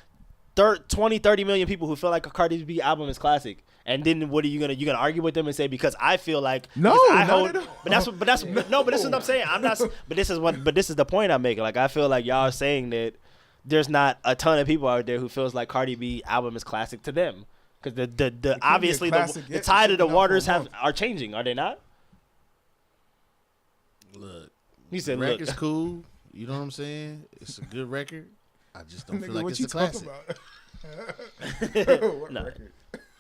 20, 30 million people who feel like a Cardi B album is classic. And then what are you gonna argue with them and say because I feel like no, but this is what I'm saying. I'm not. But this is the point I'm making. Like I feel like y'all are saying that there's not a ton of people out there who feels like Cardi B album is classic to them because the obviously the tide of the waters are changing. Are they not? Look, he said, the record's cool. You know what I'm saying? It's a good record. I just don't feel like it's a classic. No.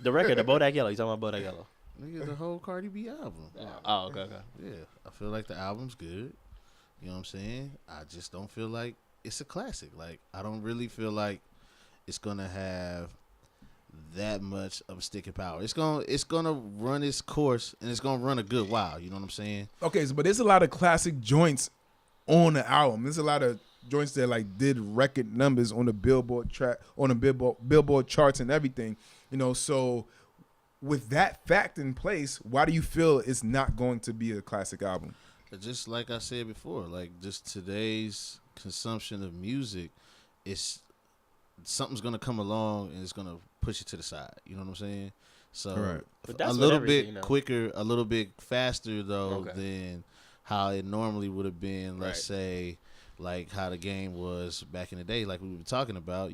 The record, the Bodak Yellow. You talking about Bodak Yellow? Nigga, the whole Cardi B album. Oh, okay. Yeah, I feel like the album's good. You know what I'm saying? I just don't feel like it's a classic. Like, I don't really feel like it's gonna have that much of a sticking power. It's gonna run its course and it's gonna run a good while. You know what I'm saying? Okay, but there's a lot of classic joints on the album. There's a lot of joints that like did record numbers on the Billboard Billboard charts and everything. So with that fact in place, why do you feel it's not going to be a classic album? Just like I said before, like just today's consumption of music, something's gonna come along and it's gonna push it to the side. You know what I'm saying? So a little bit quicker, a little bit faster though than how it normally would have been. Let's say like how the game was back in the day, like we were talking about.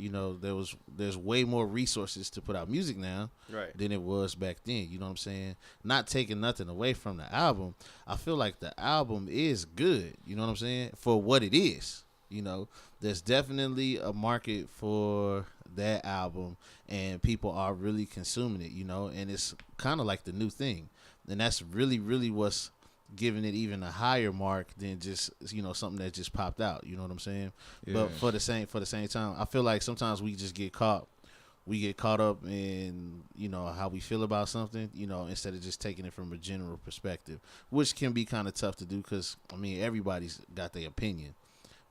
There's way more resources to put out music now than it was back then. You know what I'm saying? Not taking nothing away from the album. I feel like the album is good. You know what I'm saying? For what it is. There's definitely a market for that album, and people are really consuming it. And it's kind of like the new thing, and that's really, really what's giving it even a higher mark than just something that just popped out. You know what I'm saying? Yeah. But for the same time, I feel like sometimes we just get caught up in how we feel about something, instead of just taking it from a general perspective, which can be kind of tough to do because everybody's got their opinion.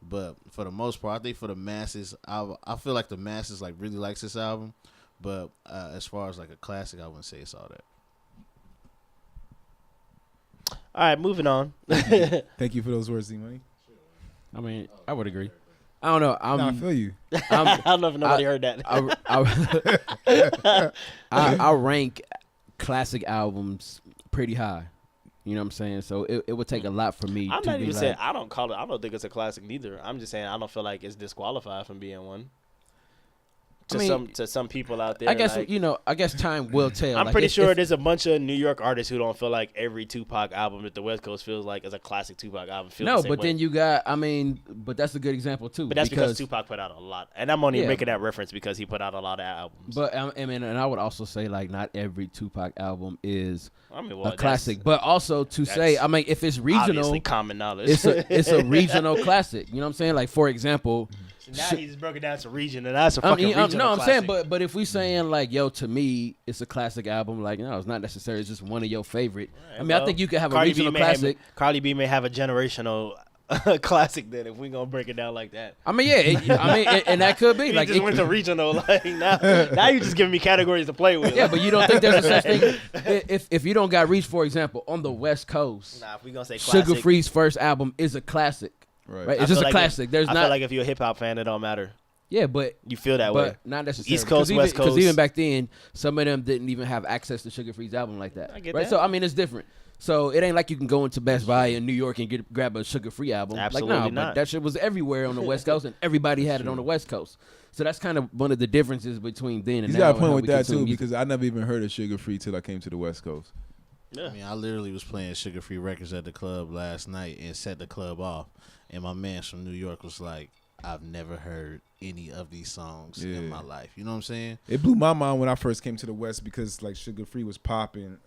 But for the most part, I think for the masses, I feel like the masses like really likes this album. But as far as like a classic, I wouldn't say it's all that. All right, moving on. Thank you for those words, D-Money. I would agree. I don't know. I feel you. I don't know if nobody heard that. I rank classic albums pretty high. You know what I'm saying? So it would take a lot for me. I'm not even saying I don't think it's a classic neither. I'm just saying I don't feel like it's disqualified from being one. To some people out there, I guess I guess time will tell. I'm pretty sure there's a bunch of New York artists who don't feel like every Tupac album at the West Coast feels like is a classic Tupac album. Then you got but that's a good example too. But that's because Tupac put out a lot, and I'm only making that reference because he put out a lot of albums. But and I would also say like not every Tupac album is a classic, but also to say if it's regional, obviously common knowledge, it's a regional classic. You know what I'm saying? Like for example. Now he's broken down to region, and that's a fucking regional No, I'm classic. saying, but if we saying like, to me, it's a classic album. Like, no, it's not necessarily just one of your favorite. Right, I think you could have a regional classic. Cardi B may have a generational classic then if we gonna break it down like that. And that could be like just went to regional. Like now you just giving me categories to play with. Yeah, but you don't think there's a such thing if you don't got reach, for example, on the West Coast. Nah, if we gonna say classic, Sugar Free's first album is a classic. Right. It's just a classic. I feel like if you're a hip hop fan, it don't matter. Yeah, but You feel that way. But not necessarily. East Coast, West Coast. Because even back then, some of them didn't even have access to Sugar Free's album like that. I get right? that. So, I mean, it's different. So, it ain't like you can go into Best Buy in New York and grab a Sugar Free album. Absolutely like, not. But that shit was everywhere on the West Coast, and everybody had it on the West Coast. So, that's kind of one of the differences between then and He's now. got a point with that, too, because I never even heard of Sugar Free till I came to the West Coast. Yeah. I mean, I literally was playing Sugar Free records at the club last night and set the club off. And my man from New York was like, I've never heard any of these songs in my life. You know what I'm saying? It blew my mind when I first came to the West because like Sugar Free was popping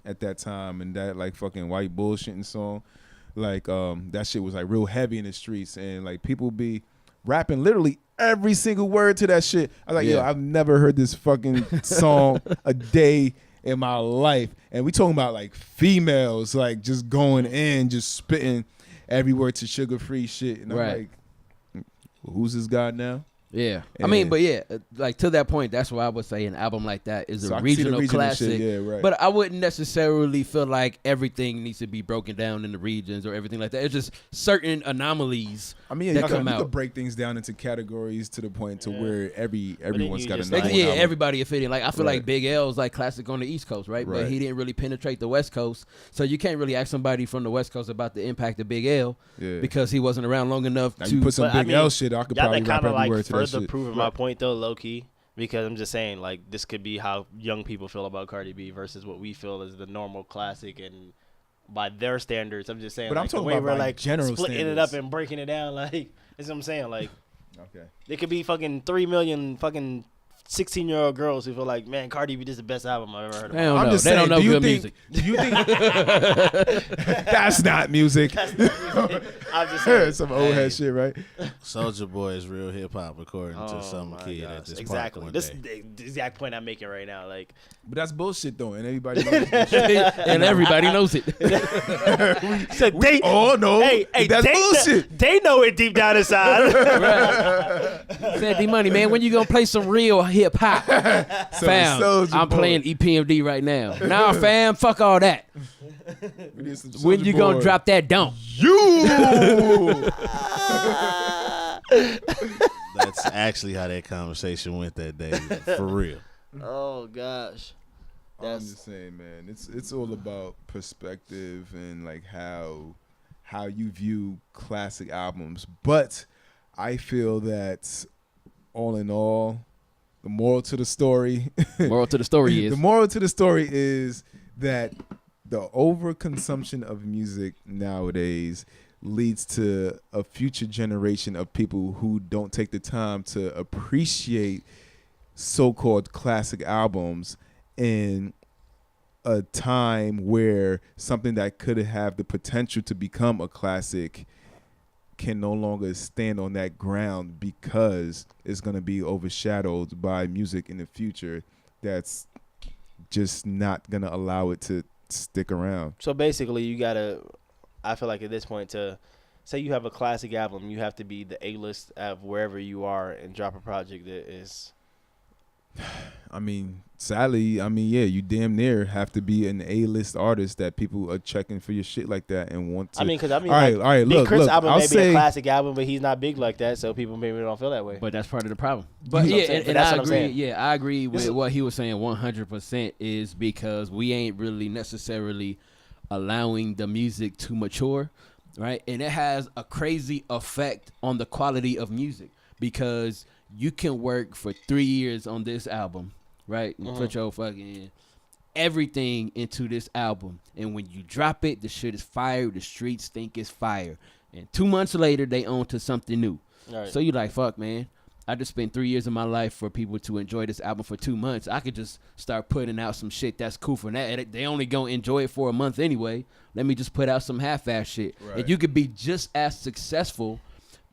at that time, and that like fucking white bullshitting song, like that shit was like real heavy in the streets, and like people be rapping literally every single word to that shit. I was like, yo, I've never heard this fucking song a day in my life. And we talking about like females like just going in, just spitting every word to Sugar Free shit, and I'm like, who's this guy now? Yeah. I mean, but yeah, like to that point, that's why I would say an album like that is a regional classic. Shit, yeah, right. But I wouldn't necessarily feel like everything needs to be broken down in the regions or everything like that. It's just certain anomalies. I mean, that come you out. could break things down into categories to the point to where everyone's got a know. Yeah, everybody is fitting. Like I feel like Big L is like classic on the East Coast, right? But he didn't really penetrate the West Coast, so you can't really ask somebody from the West Coast about the impact of Big L because he wasn't around long enough to you put some Big L shit. I could probably rap every word to that shit. Further proving my point though, low key, because I'm just saying like this could be how young people feel about Cardi B versus what we feel is the normal classic, and by their standards, I'm just saying. But like, I'm talking the way about we're like like general splitting standards. it up and breaking it down, like that's what I'm saying. Like, okay, there could be fucking 3 million fucking 16-year-old girls who feel like, man, Cardi B, this is the best album I've ever heard of. I'm just saying, they don't know good music. Do you think that's not music? I'm just saying. Some old head shit, right? Soulja Boy is real hip hop according to some kid at this exactly. park one This day. is the exact point I'm making right now. Like, but that's bullshit though, and everybody knows it. And everybody knows it. so they all know that's bullshit. They know it deep down inside. Said D Money, man, when you gonna play some real hip hop? Fam, I'm playing EPMD right now. Nah, fam, fuck all that. When you gonna drop that dump? That's actually how that conversation went that day, for real. Oh gosh. I'm just saying, man. It's all about perspective and like how you view classic albums. But I feel that all in all, the moral to the story. The moral to the story is that the overconsumption of music nowadays leads to a future generation of people who don't take the time to appreciate so-called classic albums in a time where something that could have the potential to become a classic can no longer stand on that ground because it's going to be overshadowed by music in the future that's just not going to allow it to stick around. So basically, you got to, I feel like at this point, to say you have a classic album, you have to be the A-list of wherever you are and drop a project that is. I mean, sadly, yeah, you damn near have to be an A-list artist that people are checking for your shit like that and want to. All right, look, Chris' album I'll may be say a classic album, but he's not big like that, so people maybe don't feel that way. But that's part of the problem. But yeah, and I agree. Yeah, I agree with what he was saying. 100% is because we ain't really necessarily allowing the music to mature, right? And it has a crazy effect on the quality of music because you can work for 3 years on this album, right? And put your fucking everything into this album. And when you drop it, the shit is fire. The streets think it's fire. And 2 months later, they on to something new. Right. So you like, fuck, man. I just spent 3 years of my life for people to enjoy this album for 2 months. I could just start putting out some shit that's cool for that. They only gonna enjoy it for a month anyway. Let me just put out some half-ass shit. Right. And you could be just as successful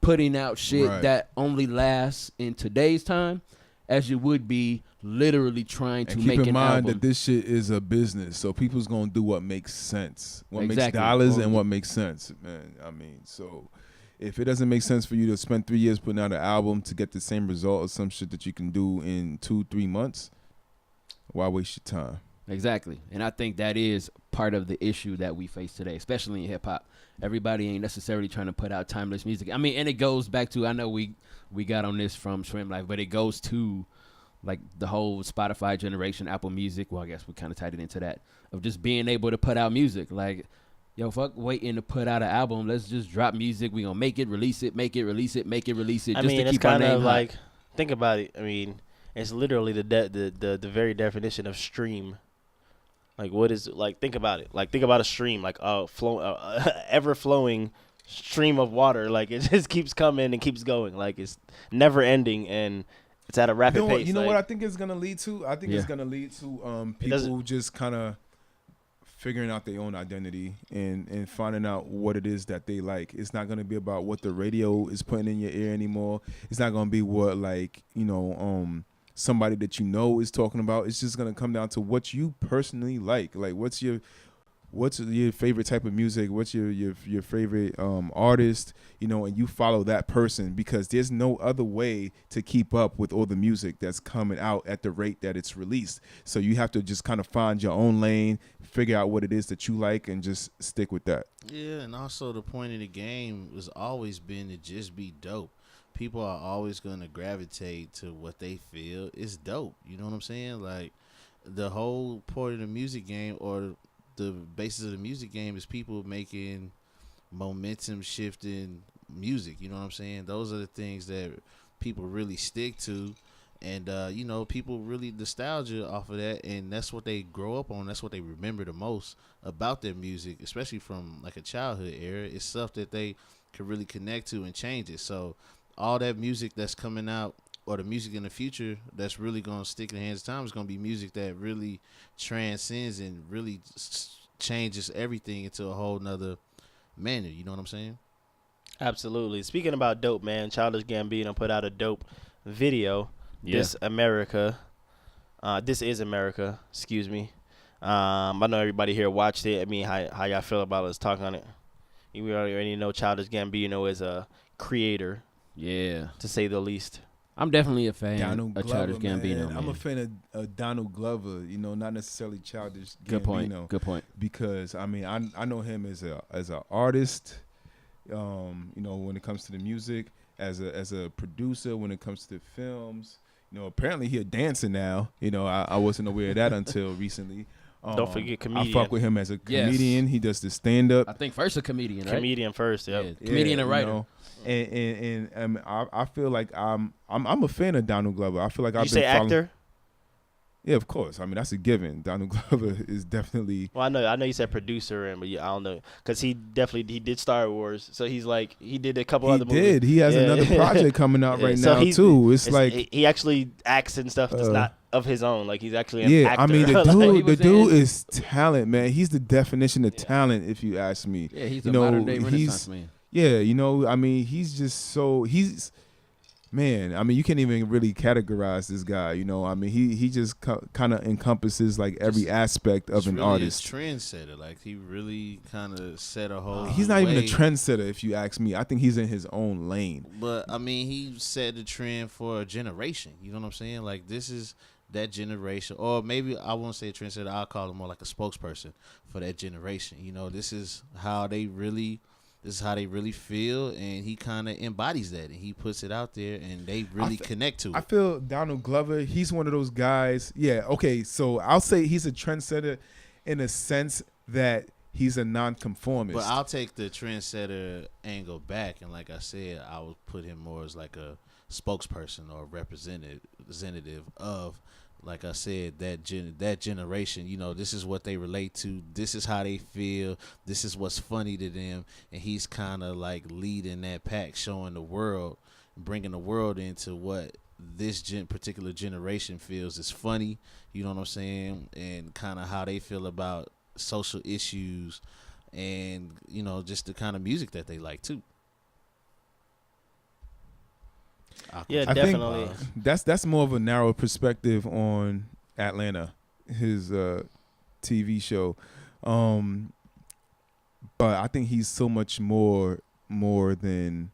putting out shit that only lasts in today's time as you would be literally trying to make an album. Keep in mind that this shit is a business, so people's gonna do what makes sense, what makes dollars and what makes sense, man. I mean, so if it doesn't make sense for you to spend 3 years putting out an album to get the same result as some shit that you can do in 2-3 months, why waste your time? Exactly. And I think that is part of the issue that we face today, especially in hip hop. everybody ain't necessarily trying to put out timeless music. I mean, and it goes back to, I know we got on this from Shrimp Life, but it goes to like the whole Spotify generation, Apple Music. Well, I guess we kind of tied it into that of just being able to put out music. Like, yo, fuck waiting to put out an album. Let's just drop music. We gonna make it, release it, make it, release it, make it, release it. I Just mean, to it's keep our kind name of hot. like, think about it. I mean, it's literally the very definition of stream. Like, what is like? Think about it. Like, think about a stream, like ever flowing stream of water. Like, it just keeps coming and keeps going. Like, it's never ending and it's at a rapid pace. You know like, what I think it's gonna lead to? I think it's gonna lead to people just kind of figuring out their own identity and finding out what it is that they like. It's not gonna be about what the radio is putting in your ear anymore. It's not gonna be what, like, somebody that you know is talking about. It's just gonna come down to what you personally like. Like, what's your favorite type of music? What's your favorite artist? And you follow that person, because there's no other way to keep up with all the music that's coming out at the rate that it's released. So you have to just kind of find your own lane, figure out what it is that you like, and just stick with that. Yeah, and also the point of the game has always been to just be dope. People are always going to gravitate to what they feel is dope. You know what I'm saying? Like, the whole part of the music game, or the basis of the music game, is people making momentum shifting music. You know what I'm saying? Those are the things that people really stick to. And, people really nostalgia off of that. And that's what they grow up on. That's what they remember the most about their music, especially from like a childhood era. It's stuff that they could really connect to and change it. So all that music that's coming out, or the music in the future that's really going to stick in the hands of time, is going to be music that really transcends and really changes everything into a whole nother manner. You know what I'm saying? Absolutely. Speaking about dope, man, Childish Gambino put out a dope video. Yeah. This is America. Excuse me. I know everybody here watched it. I mean, how y'all feel about us talking on it? We already know Childish Gambino is a creator. Yeah, to say the least. I'm definitely a fan Donald of Glover, Childish Gambino. man. I'm a fan of Donald Glover. Not necessarily Childish Gambino. Good point. Because I mean, I know him as a artist. When it comes to the music, as a producer, when it comes to films. Apparently he a dancer now. I wasn't aware of that until recently. Don't forget comedian. I fuck with him as a comedian. Yes. He does the stand up. I think first a comedian, right? Comedian first, yep. Yeah. Comedian and writer. And I feel like I'm a fan of Donald Glover. I feel like I've been say actor? Yeah, of course. I mean, that's a given. Donald Glover is definitely. Well, I know you said producer, but I don't know, because he did Star Wars, so he did a couple other movies. He has another project coming out right now too. It's like he actually acts and stuff that's not of his own. Like, he's actually an actor. I mean, the dude is talent, man. He's the definition of talent, if you ask me. Yeah, he's a modern day Renaissance man. Yeah, I mean, he's just man, I mean, you can't even really categorize this guy. I mean, he just kind of encompasses like every aspect of an artist. A trendsetter, like he really kind of set a whole. He's not even a trendsetter, if you ask me. I think he's in his own lane. But I mean, he set the trend for a generation. You know what I'm saying? Like, this is that generation, or maybe I won't say a trendsetter. I'll call him more like a spokesperson for that generation. This is how they really. This is how they really feel, and he kind of embodies that, and he puts it out there, and they really connect to it. I feel Donald Glover, he's one of those guys. Yeah, okay, so I'll say he's a trendsetter in a sense that he's a nonconformist. But I'll take the trendsetter angle back, and like I said, I would put him more as like a spokesperson or representative of, like I said, that generation. This is what they relate to. This is how they feel. This is what's funny to them. And he's kind of like leading that pack, showing the world, bringing the world into what this particular generation feels is funny. You know what I'm saying? And kind of how they feel about social issues, and just the kind of music that they like too. Yeah, I definitely. Think that's more of a narrow perspective on Atlanta, his TV show. But I think he's so much more than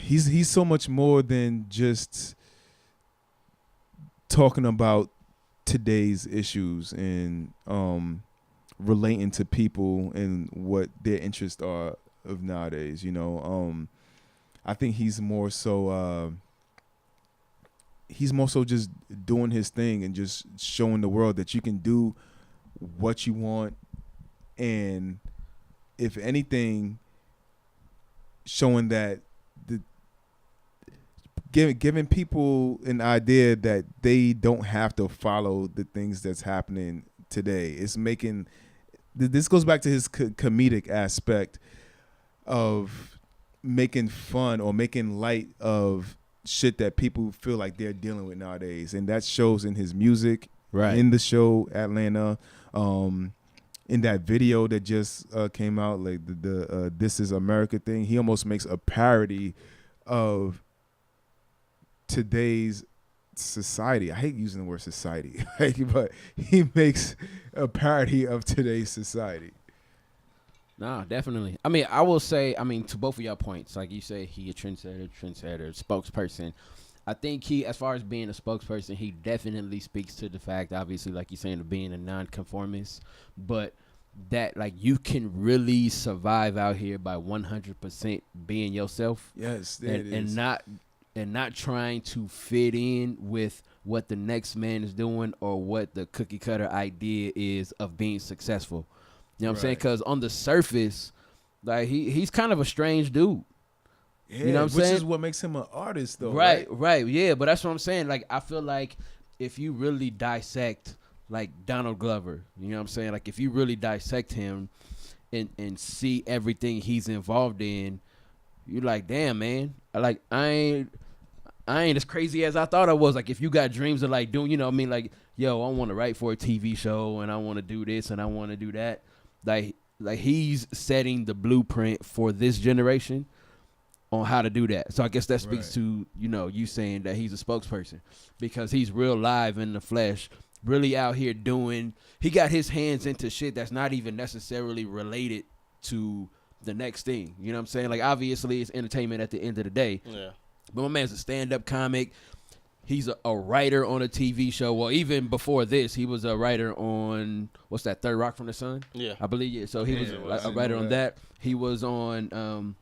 he's so much more than just talking about today's issues and relating to people and what their interests are of nowadays. You know, I think he's more so just doing his thing and just showing the world that you can do what you want, and if anything, showing that giving people an idea that they don't have to follow the things that's happening today. It's making this goes back to his comedic aspect of making fun or making light of shit that people feel like they're dealing with nowadays, and that shows in his music, right? In the show Atlanta, in that video that just came out, like the This Is America thing. He almost makes a parody of today's society. I hate using the word society, but he makes a parody of today's society. No, definitely. I mean, I will say, to both of y'all points, like you say, he a trendsetter, spokesperson. I think he, as far as being a spokesperson, he definitely speaks to the fact, obviously, like you're saying, of being a nonconformist, but that, like, you can really survive out here by 100% being yourself. Yes, and not trying to fit in with what the next man is doing or what the cookie cutter idea is of being successful. You know what I'm saying? Because on the surface, like he's kind of a strange dude. Yeah, you know what I'm saying? Which is what makes him an artist, though. Right. Yeah, but that's what I'm saying. Like, I feel like if you really dissect, like, Donald Glover, you know what I'm saying? Like, if you really dissect him and see everything he's involved in, you're like, damn, man. Like, I ain't as crazy as I thought I was. Like, if you got dreams of, like, doing, you know what I mean? Like, yo, I want to write for a TV show and I want to do this and I want to do that. Like he's setting the blueprint for this generation on how to do that. So I guess that speaks to, you saying that he's a spokesperson because he's real live in the flesh, really out here doing, he got his hands into shit that's not even necessarily related to the next thing. You know what I'm saying? Like, obviously it's entertainment at the end of the day. Yeah. But my man's a stand-up comic. He's a writer on a TV show. Well, even before this, he was a writer on, what's that, Third Rock from the Sun? Yeah. I believe, yeah. So he was a writer on that. He was on,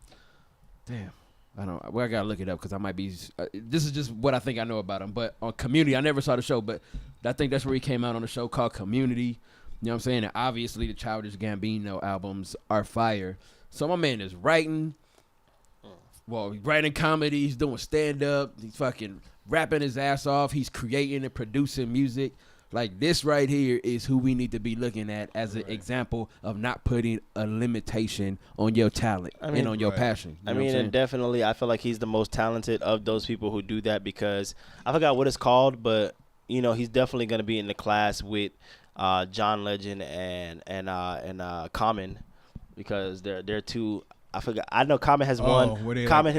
I got to look it up because I might be, this is just what I think I know about him. But on Community, I never saw the show, but I think that's where he came out on a show called Community. You know what I'm saying? And obviously the Childish Gambino albums are fire. So my man is writing. Well, he's writing comedy. He's doing stand-up. He's fucking rapping his ass off. He's creating and producing music. Like, this right here is who we need to be looking at as an example of not putting a limitation on your talent and on your passion. And definitely I feel like he's the most talented of those people who do that because I forgot what it's called, but, he's definitely going to be in the class with John Legend and Common because they're two. I forgot. I know Common has won. Common,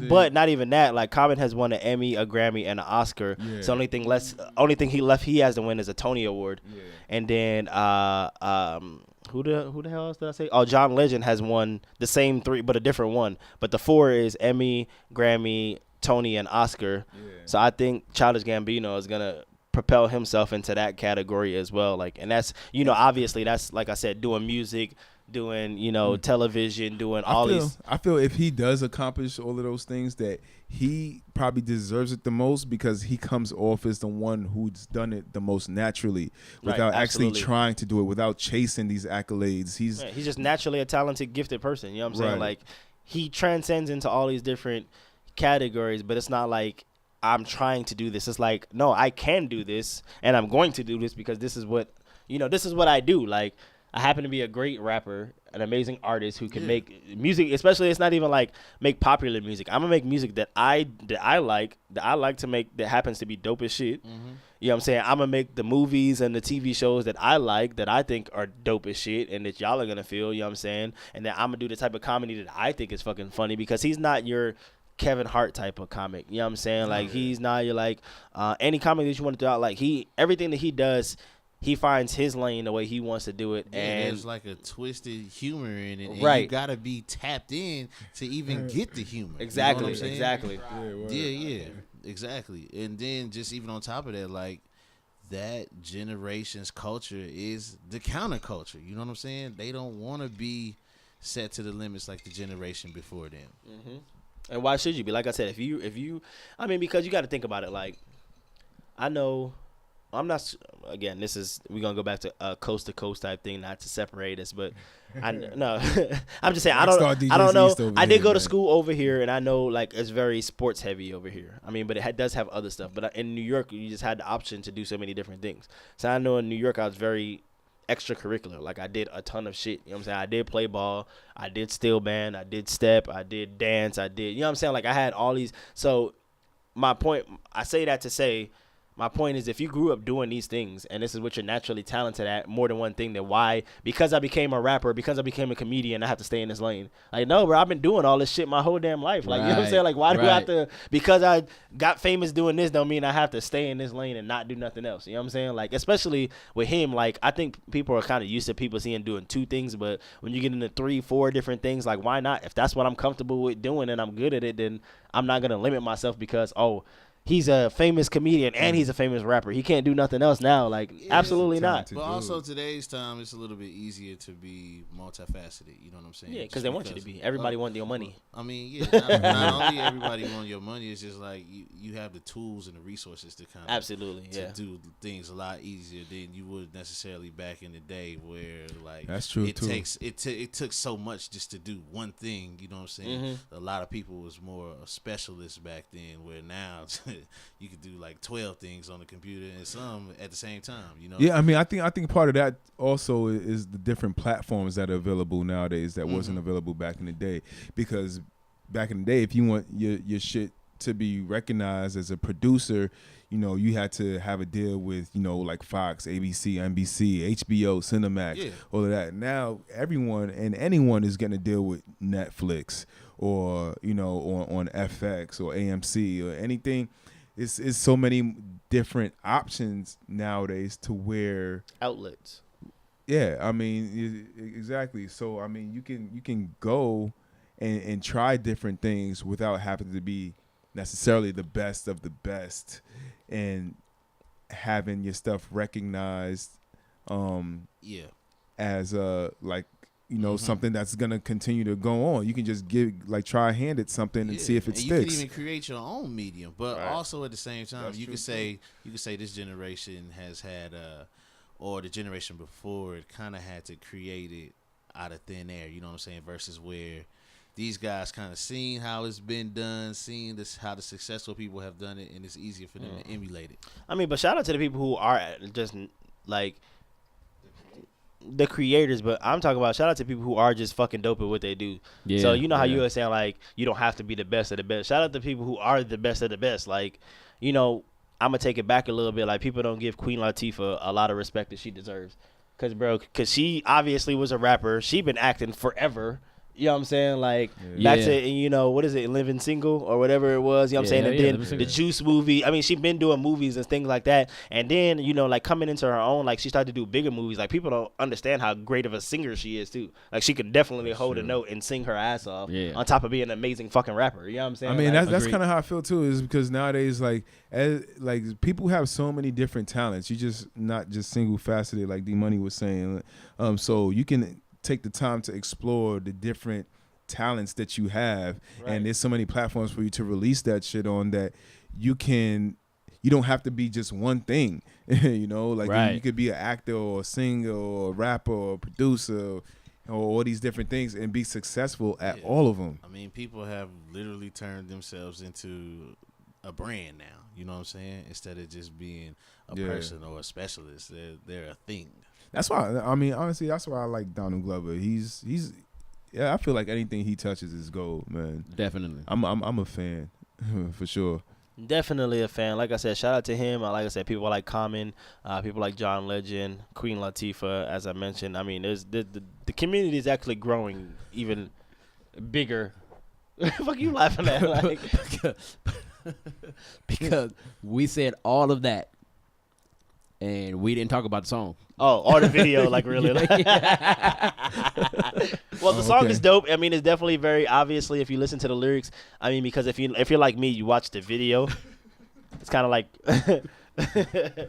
but not even that. Like, Common has won an Emmy, a Grammy, and an Oscar. Yeah. So only thing he has to win is a Tony Award. Yeah. And then who the hell else did I say? Oh, John Legend has won the same 3, but a different one. But the 4 is Emmy, Grammy, Tony, and Oscar. Yeah. So I think Childish Gambino is gonna propel himself into that category as well. Like, and that's obviously that's, like I said, doing music, doing television, doing these. I feel if he does accomplish all of those things, that he probably deserves it the most because he comes off as the one who's done it the most naturally without actually trying to do it, without chasing these accolades. He's just naturally a talented, gifted person. You know what I'm saying? Like, he transcends into all these different categories, but it's not like I'm trying to do this. It's like, no, I can do this and I'm going to do this because this is what I do. Like, I happen to be a great rapper, an amazing artist who can make music. Especially, it's not even like make popular music. I'm gonna make music that I like to make, that happens to be dope as shit. Mm-hmm. You know what I'm saying? I'm gonna make the movies and the TV shows that I like, that I think are dope as shit, and that y'all are gonna feel. You know what I'm saying? And then I'm gonna do the type of comedy that I think is fucking funny, because he's not your Kevin Hart type of comic. You know what I'm saying? Like, he's not your any comedy that you want to do out. Like, everything that he does, he finds his lane the way he wants to do it. And there's like a twisted humor in it. And you got to be tapped in to even get the humor. Exactly. You know exactly. Yeah, exactly. And then just even on top of that, like, that generation's culture is the counterculture. You know what I'm saying? They don't want to be set to the limits like the generation before them. Mm-hmm. And why should you be? Like I said, if you, I mean, because you got to think about it. Like, I know, I'm not. Again, we're gonna go back to a coast to coast type thing, not to separate us, but no, I'm just saying I don't know. I did go to school over here, and I know like it's very sports heavy over here. I mean, but it does have other stuff. But in New York, you just had the option to do so many different things. So I know in New York, I was very extracurricular. Like I did a ton of shit. You know what I'm saying? I did play ball, I did steel band, I did step, I did dance, I did, you know what I'm saying? Like I had all these. So my point, I say that to say, my point is if you grew up doing these things and this is what you're naturally talented at, more than one thing, then why, because I became a rapper, because I became a comedian, I have to stay in this lane? Like, no, bro, I've been doing all this shit my whole damn life. Like, you know what I'm saying? Like, why do I have to, because I got famous doing this don't mean I have to stay in this lane and not do nothing else. You know what I'm saying? Like, especially with him, like, I think people are kind of used to people seeing doing two things, but when you get into 3-4 different things, like, why not? If that's what I'm comfortable with doing and I'm good at it, then I'm not going to limit myself because, he's a famous comedian and he's a famous rapper. He can't do nothing else now. Like, absolutely not. But also today's time, it's a little bit easier to be multifaceted. You know what I'm saying? Yeah, because they want you to be. Everybody want your money. I mean, yeah, not only everybody want your money, it's just like you have the tools and the resources to kind of absolutely do things a lot easier than you would necessarily back in the day where like that's true it too. It took so much just to do one thing. You know what I'm saying? Mm-hmm. A lot of people was more a specialist back then, where now you could do like 12 things on the computer and some at the same time, you know? Yeah, I mean, I think part of that also is the different platforms that are available nowadays that wasn't available back in the day. Because back in the day, if you want your shit to be recognized as a producer, you know, you had to have a deal with, you know, like Fox, ABC, NBC, HBO, Cinemax, all of that. Now everyone and anyone is getting a deal with Netflix or, you know, on FX or AMC or anything. It's so many different options nowadays to where outlets. Yeah, I mean, exactly. So I mean, you can go and try different things without having to be necessarily the best of the best, and having your stuff recognized. As like, you know, something that's gonna continue to go on. You can just try a hand at something and see if it sticks. You can even create your own medium, but also at the same time, you can say this generation has had or the generation before it kind of had to create it out of thin air. You know what I'm saying? Versus where these guys kind of seen how it's been done, seen how the successful people have done it, and it's easier for them to emulate it. I mean, but shout out to the people who are just like the creators, but I'm talking about shout out to people who are just fucking dope at what they do. Yeah, so you know how you were saying like you don't have to be the best of the best. Shout out to people who are the best of the best. Like, you know, I'm gonna take it back a little bit. Like, people don't give Queen Latifah a lot of respect that she deserves, cause she obviously was a rapper. She been acting forever. You know what I'm saying? Like, back to, you know, what is it, Living Single or whatever it was, you know what I'm saying? And then the Juice movie. I mean, she been doing movies and things like that. And then, you know, like, coming into her own, like, she started to do bigger movies. Like, people don't understand how great of a singer she is, too. Like, she could definitely hold a note and sing her ass off on top of being an amazing fucking rapper. You know what I'm saying? I mean, like, that's kind of how I feel, too, is because nowadays, like people have so many different talents. You just not just single-faceted, like D-Money was saying. So you can take the time to explore the different talents that you have, and there's so many platforms for you to release that shit on that you don't have to be just one thing. You know, like you could be an actor or a singer or a rapper or a producer or all these different things and be successful at all of them. I mean, people have literally turned themselves into a brand now, you know what I'm saying? Instead of just being a person or a specialist, they're a thing. That's why, I mean, honestly, that's why I like Donald Glover. He's I feel like anything he touches is gold, man. Definitely. I'm a fan for sure. Definitely a fan. Like I said, shout out to him. Like I said, people like Common, people like John Legend, Queen Latifah, as I mentioned. I mean, there's the community is actually growing even bigger. Fuck you laughing at? Like, because we said all of that, and we didn't talk about the song. Oh, or the video, like really. Well, the song is dope. I mean, it's definitely very obviously if you listen to the lyrics. I mean, because if you're like me, you watch the video. It's kind of like Get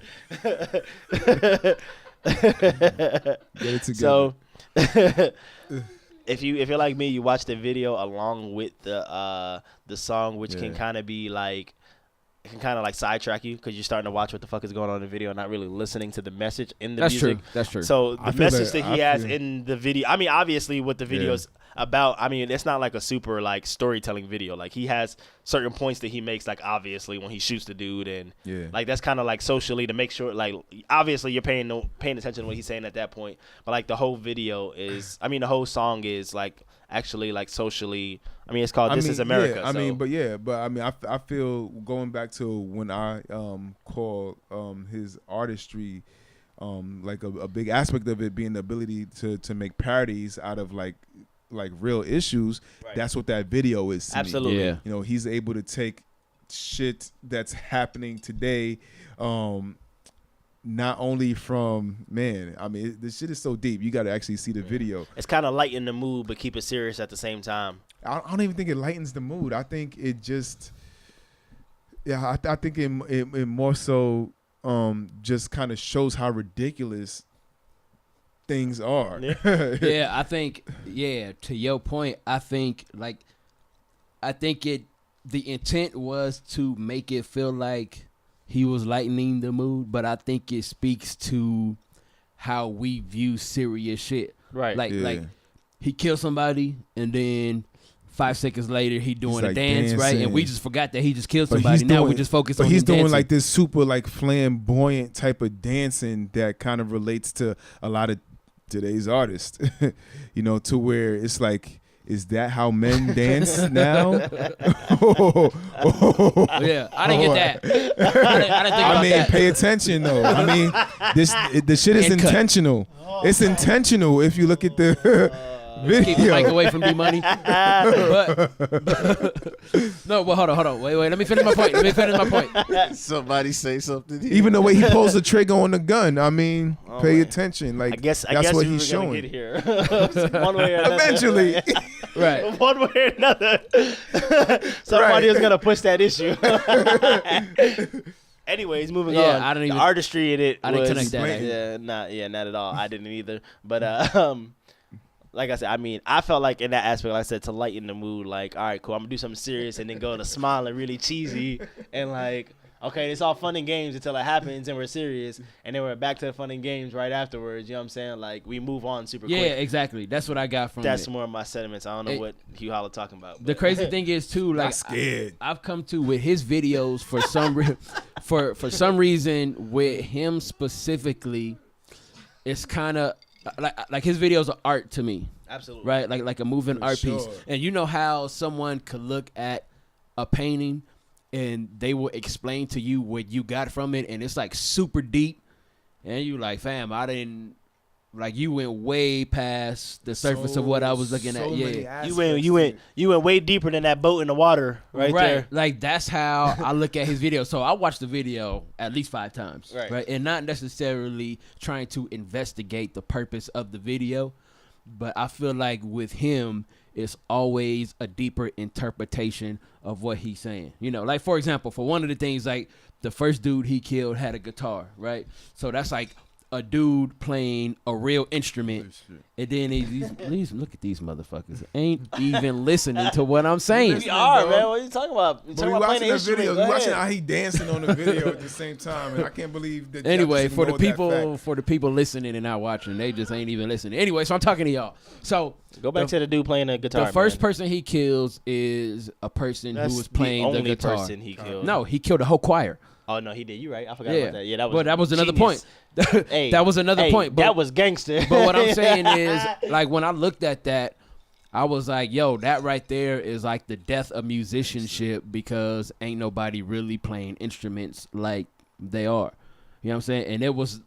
it together. So if you're like me, you watch the video along with the song, which can kind of be like, it can kind of like sidetrack you because you're starting to watch what the fuck is going on in the video and not really listening to the message in the music. That's true. So the message that he has in the video, I mean, obviously what the video's about, I mean, it's not like a super like storytelling video. Like he has certain points that he makes, like obviously when he shoots the dude, and like that's kind of like socially to make sure, like obviously you're paying attention to what he's saying at that point. But like the whole video is, I mean, the whole song is like actually like socially. I mean, it's called "This Is America." Yeah, but I mean, I feel going back to when I call his artistry, like a big aspect of it being the ability to make parodies out of like real issues. Right. That's what that video is. Absolutely. Yeah. You know, he's able to take shit that's happening today. Not only from, man, I mean, this shit is so deep. You got to actually see the video. It's kind of lighten the mood, but keep it serious at the same time. I don't even think it lightens the mood. I think it just, I think it more so just kind of shows how ridiculous things are. Yeah, I think, to your point, I think the intent was to make it feel like he was lightening the mood, but I think it speaks to how we view serious shit. Right. Like he killed somebody, and then 5 seconds later he doing a like dance, dancing. right? And we just forgot that he just killed somebody. Now we just focus on him But he's doing dancing. like this super like flamboyant type of dancing that kind of relates to a lot of today's artists, you know, to where it's like, is that how men dance now? Yeah, I didn't get that. I didn't think about that. Pay attention though. I mean, the shit is intentional. It's intentional if you look at the video. Keep the mic away from D-Money. No, well, hold on. Wait. Let me finish my point. Somebody say something here. Even the way he pulls the trigger on the gun, I mean, pay attention. Like, I guess that's what we he's were gonna showing. get here. One way or another. Eventually. Right. One way or another. Somebody was gonna push that issue. Anyways, moving on. I didn't even, the artistry in it. I didn't connect that. Not at all. I didn't either. But like I said, I mean, I felt like in that aspect, like I said, to lighten the mood, like, all right, cool, I'm gonna do something serious, and then go to smiling really cheesy, and like, okay, it's all fun and games until it happens, and we're serious, and then we're back to the fun and games right afterwards. You know what I'm saying? Like, we move on super quick. Yeah, exactly. That's what I got from That's it. more of my sentiments. I don't know what Hugh Holla talking about. But. The crazy thing is too, like, I've come to with his videos for some for some reason with him specifically, it's kind of like his videos are art to me. Absolutely. Right? Like a moving art piece. And you know how someone could look at a painting and they will explain to you what you got from it, and it's like super deep, and you like, fam, I didn't, like, you went way past the surface of what I was looking at. Yeah, you went way deeper than that boat in the water right there. Like, that's how I look at his video. So I watched the video at least 5 times, right? And not necessarily trying to investigate the purpose of the video, but I feel like with him, it's always a deeper interpretation of what he's saying. You know, like, for example, for one of the things, like, the first dude he killed had a guitar, right? So that's like a dude playing a real instrument, and then these look at these motherfuckers ain't even listening to what I'm saying. We are, man. What are you talking about? We watching the video. We watching how he dancing on the video at the same time, and I can't believe that. Anyway, for the people listening and not watching, they just ain't even listening. Anyway, so I'm talking to y'all. So go back to the dude playing the guitar. The first person he kills is a person who was playing the guitar. Person he killed. No, he killed a whole choir. Oh no, he did. You right? I forgot about that. Yeah, that was. But that was another genius. point. That was another point. But, that was gangster. But what I'm saying is, like, when I looked at that, I was like, yo, that right there is like the death of musicianship, because ain't nobody really playing instruments like they are. You know what I'm saying? And it was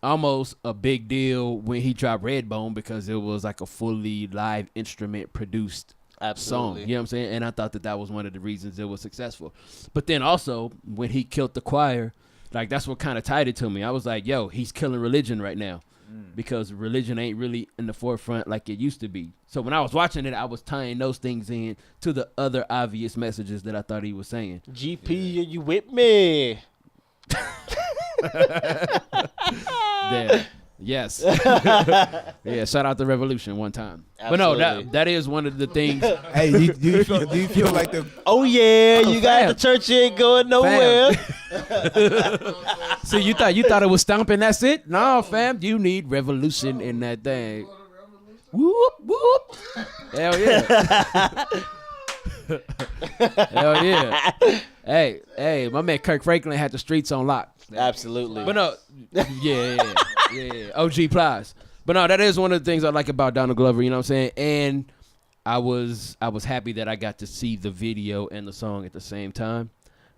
almost a big deal when he dropped Redbone, because it was like a fully live instrument produced song. You know what I'm saying? And I thought that was one of the reasons it was successful. But then also, when he killed the choir, like, that's what kind of tied it to me. I was like, yo, he's killing religion right now, because religion ain't really in the forefront like it used to be. So when I was watching it, I was tying those things in to the other obvious messages that I thought he was saying. GP, you with me? Damn. Yes. Yeah, shout out to Revolution one time. Absolutely. But no, that is one of the things. Hey, do you feel like the Oh yeah, you got fam. the church ain't going nowhere. See, you thought it was stomping, that's it? No, fam, you need revolution in that thing. Whoop, whoop. Hell yeah. Hell yeah. Hey, my man Kirk Franklin had the streets on lock. Absolutely. But no, yeah. OG Plies. But no, that is one of the things I like about Donald Glover, you know what I'm saying? And I was happy that I got to see the video and the song at the same time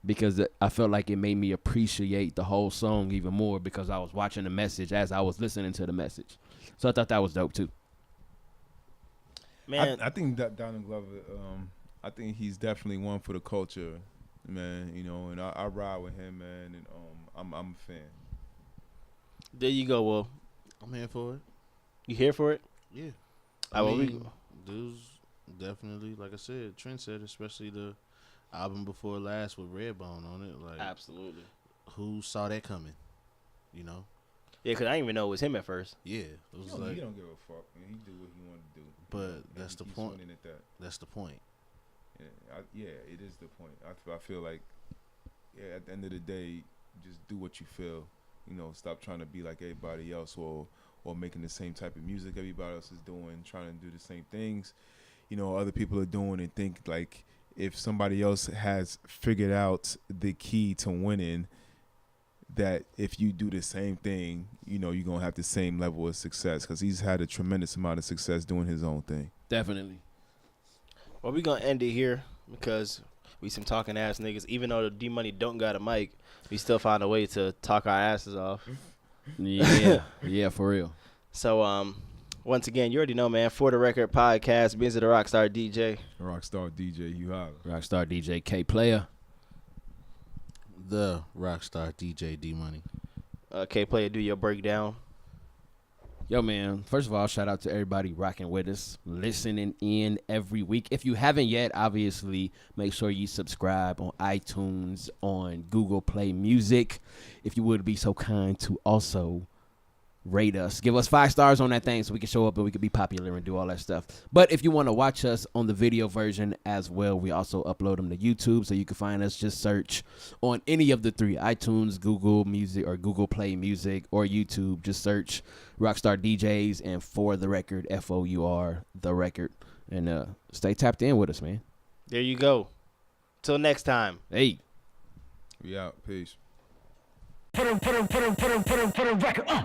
because I felt like it made me appreciate the whole song even more because I was watching the message as I was listening to the message. So I thought that was dope too. Man, I think that Donald Glover, I think he's definitely one for the culture, man. You know, and I ride with him, man. And I'm a fan. there you go, Will. I'm here for it. You here for it? Yeah. I mean, dude's definitely, like I said, trendsetter, especially the album before last with Redbone on it. Like, absolutely. who saw that coming? You know? Yeah, because I didn't even know it was him at first. Yeah. It was like, He don't give a fuck. Man. He do what he want to do. but that's the He's point. winning at that. That's the point. Yeah, it is the point. I feel like, at the end of the day, just do what you feel. You know, stop trying to be like everybody else or making the same type of music everybody else is doing, trying to do the same things, you know, other people are doing, and think like if somebody else has figured out the key to winning, that if you do the same thing, you know, you're going to have the same level of success because he's had a tremendous amount of success doing his own thing. Definitely. Well, we're going to end it here because we some talking ass niggas. Even though the D-Money don't got a mic, we still find a way to talk our asses off. Yeah. Yeah, for real. So, once again, you already know, man. For the Record podcast, Mizzy the Rockstar DJ. Rockstar DJ, you holla. Rockstar DJ KayPlaya. The Rockstar DJ D-Money. KayPlaya, do your breakdown. Yo, man, first of all, shout out to everybody rocking with us, listening in every week. If you haven't yet, obviously, make sure you subscribe on iTunes, on Google Play Music. If you would be so kind to also rate us. Give us 5 stars on that thing so we can show up and we can be popular and do all that stuff. But if you want to watch us on the video version as well, we also upload them to YouTube, so you can find us. Just search on any of the 3, iTunes, Google Music, or Google Play Music, or YouTube. Just search Rockstar DJs and For the Record, FOUR, The Record. And stay tapped in with us, man. There you go. Till next time. Hey. We out. Peace. Put a record.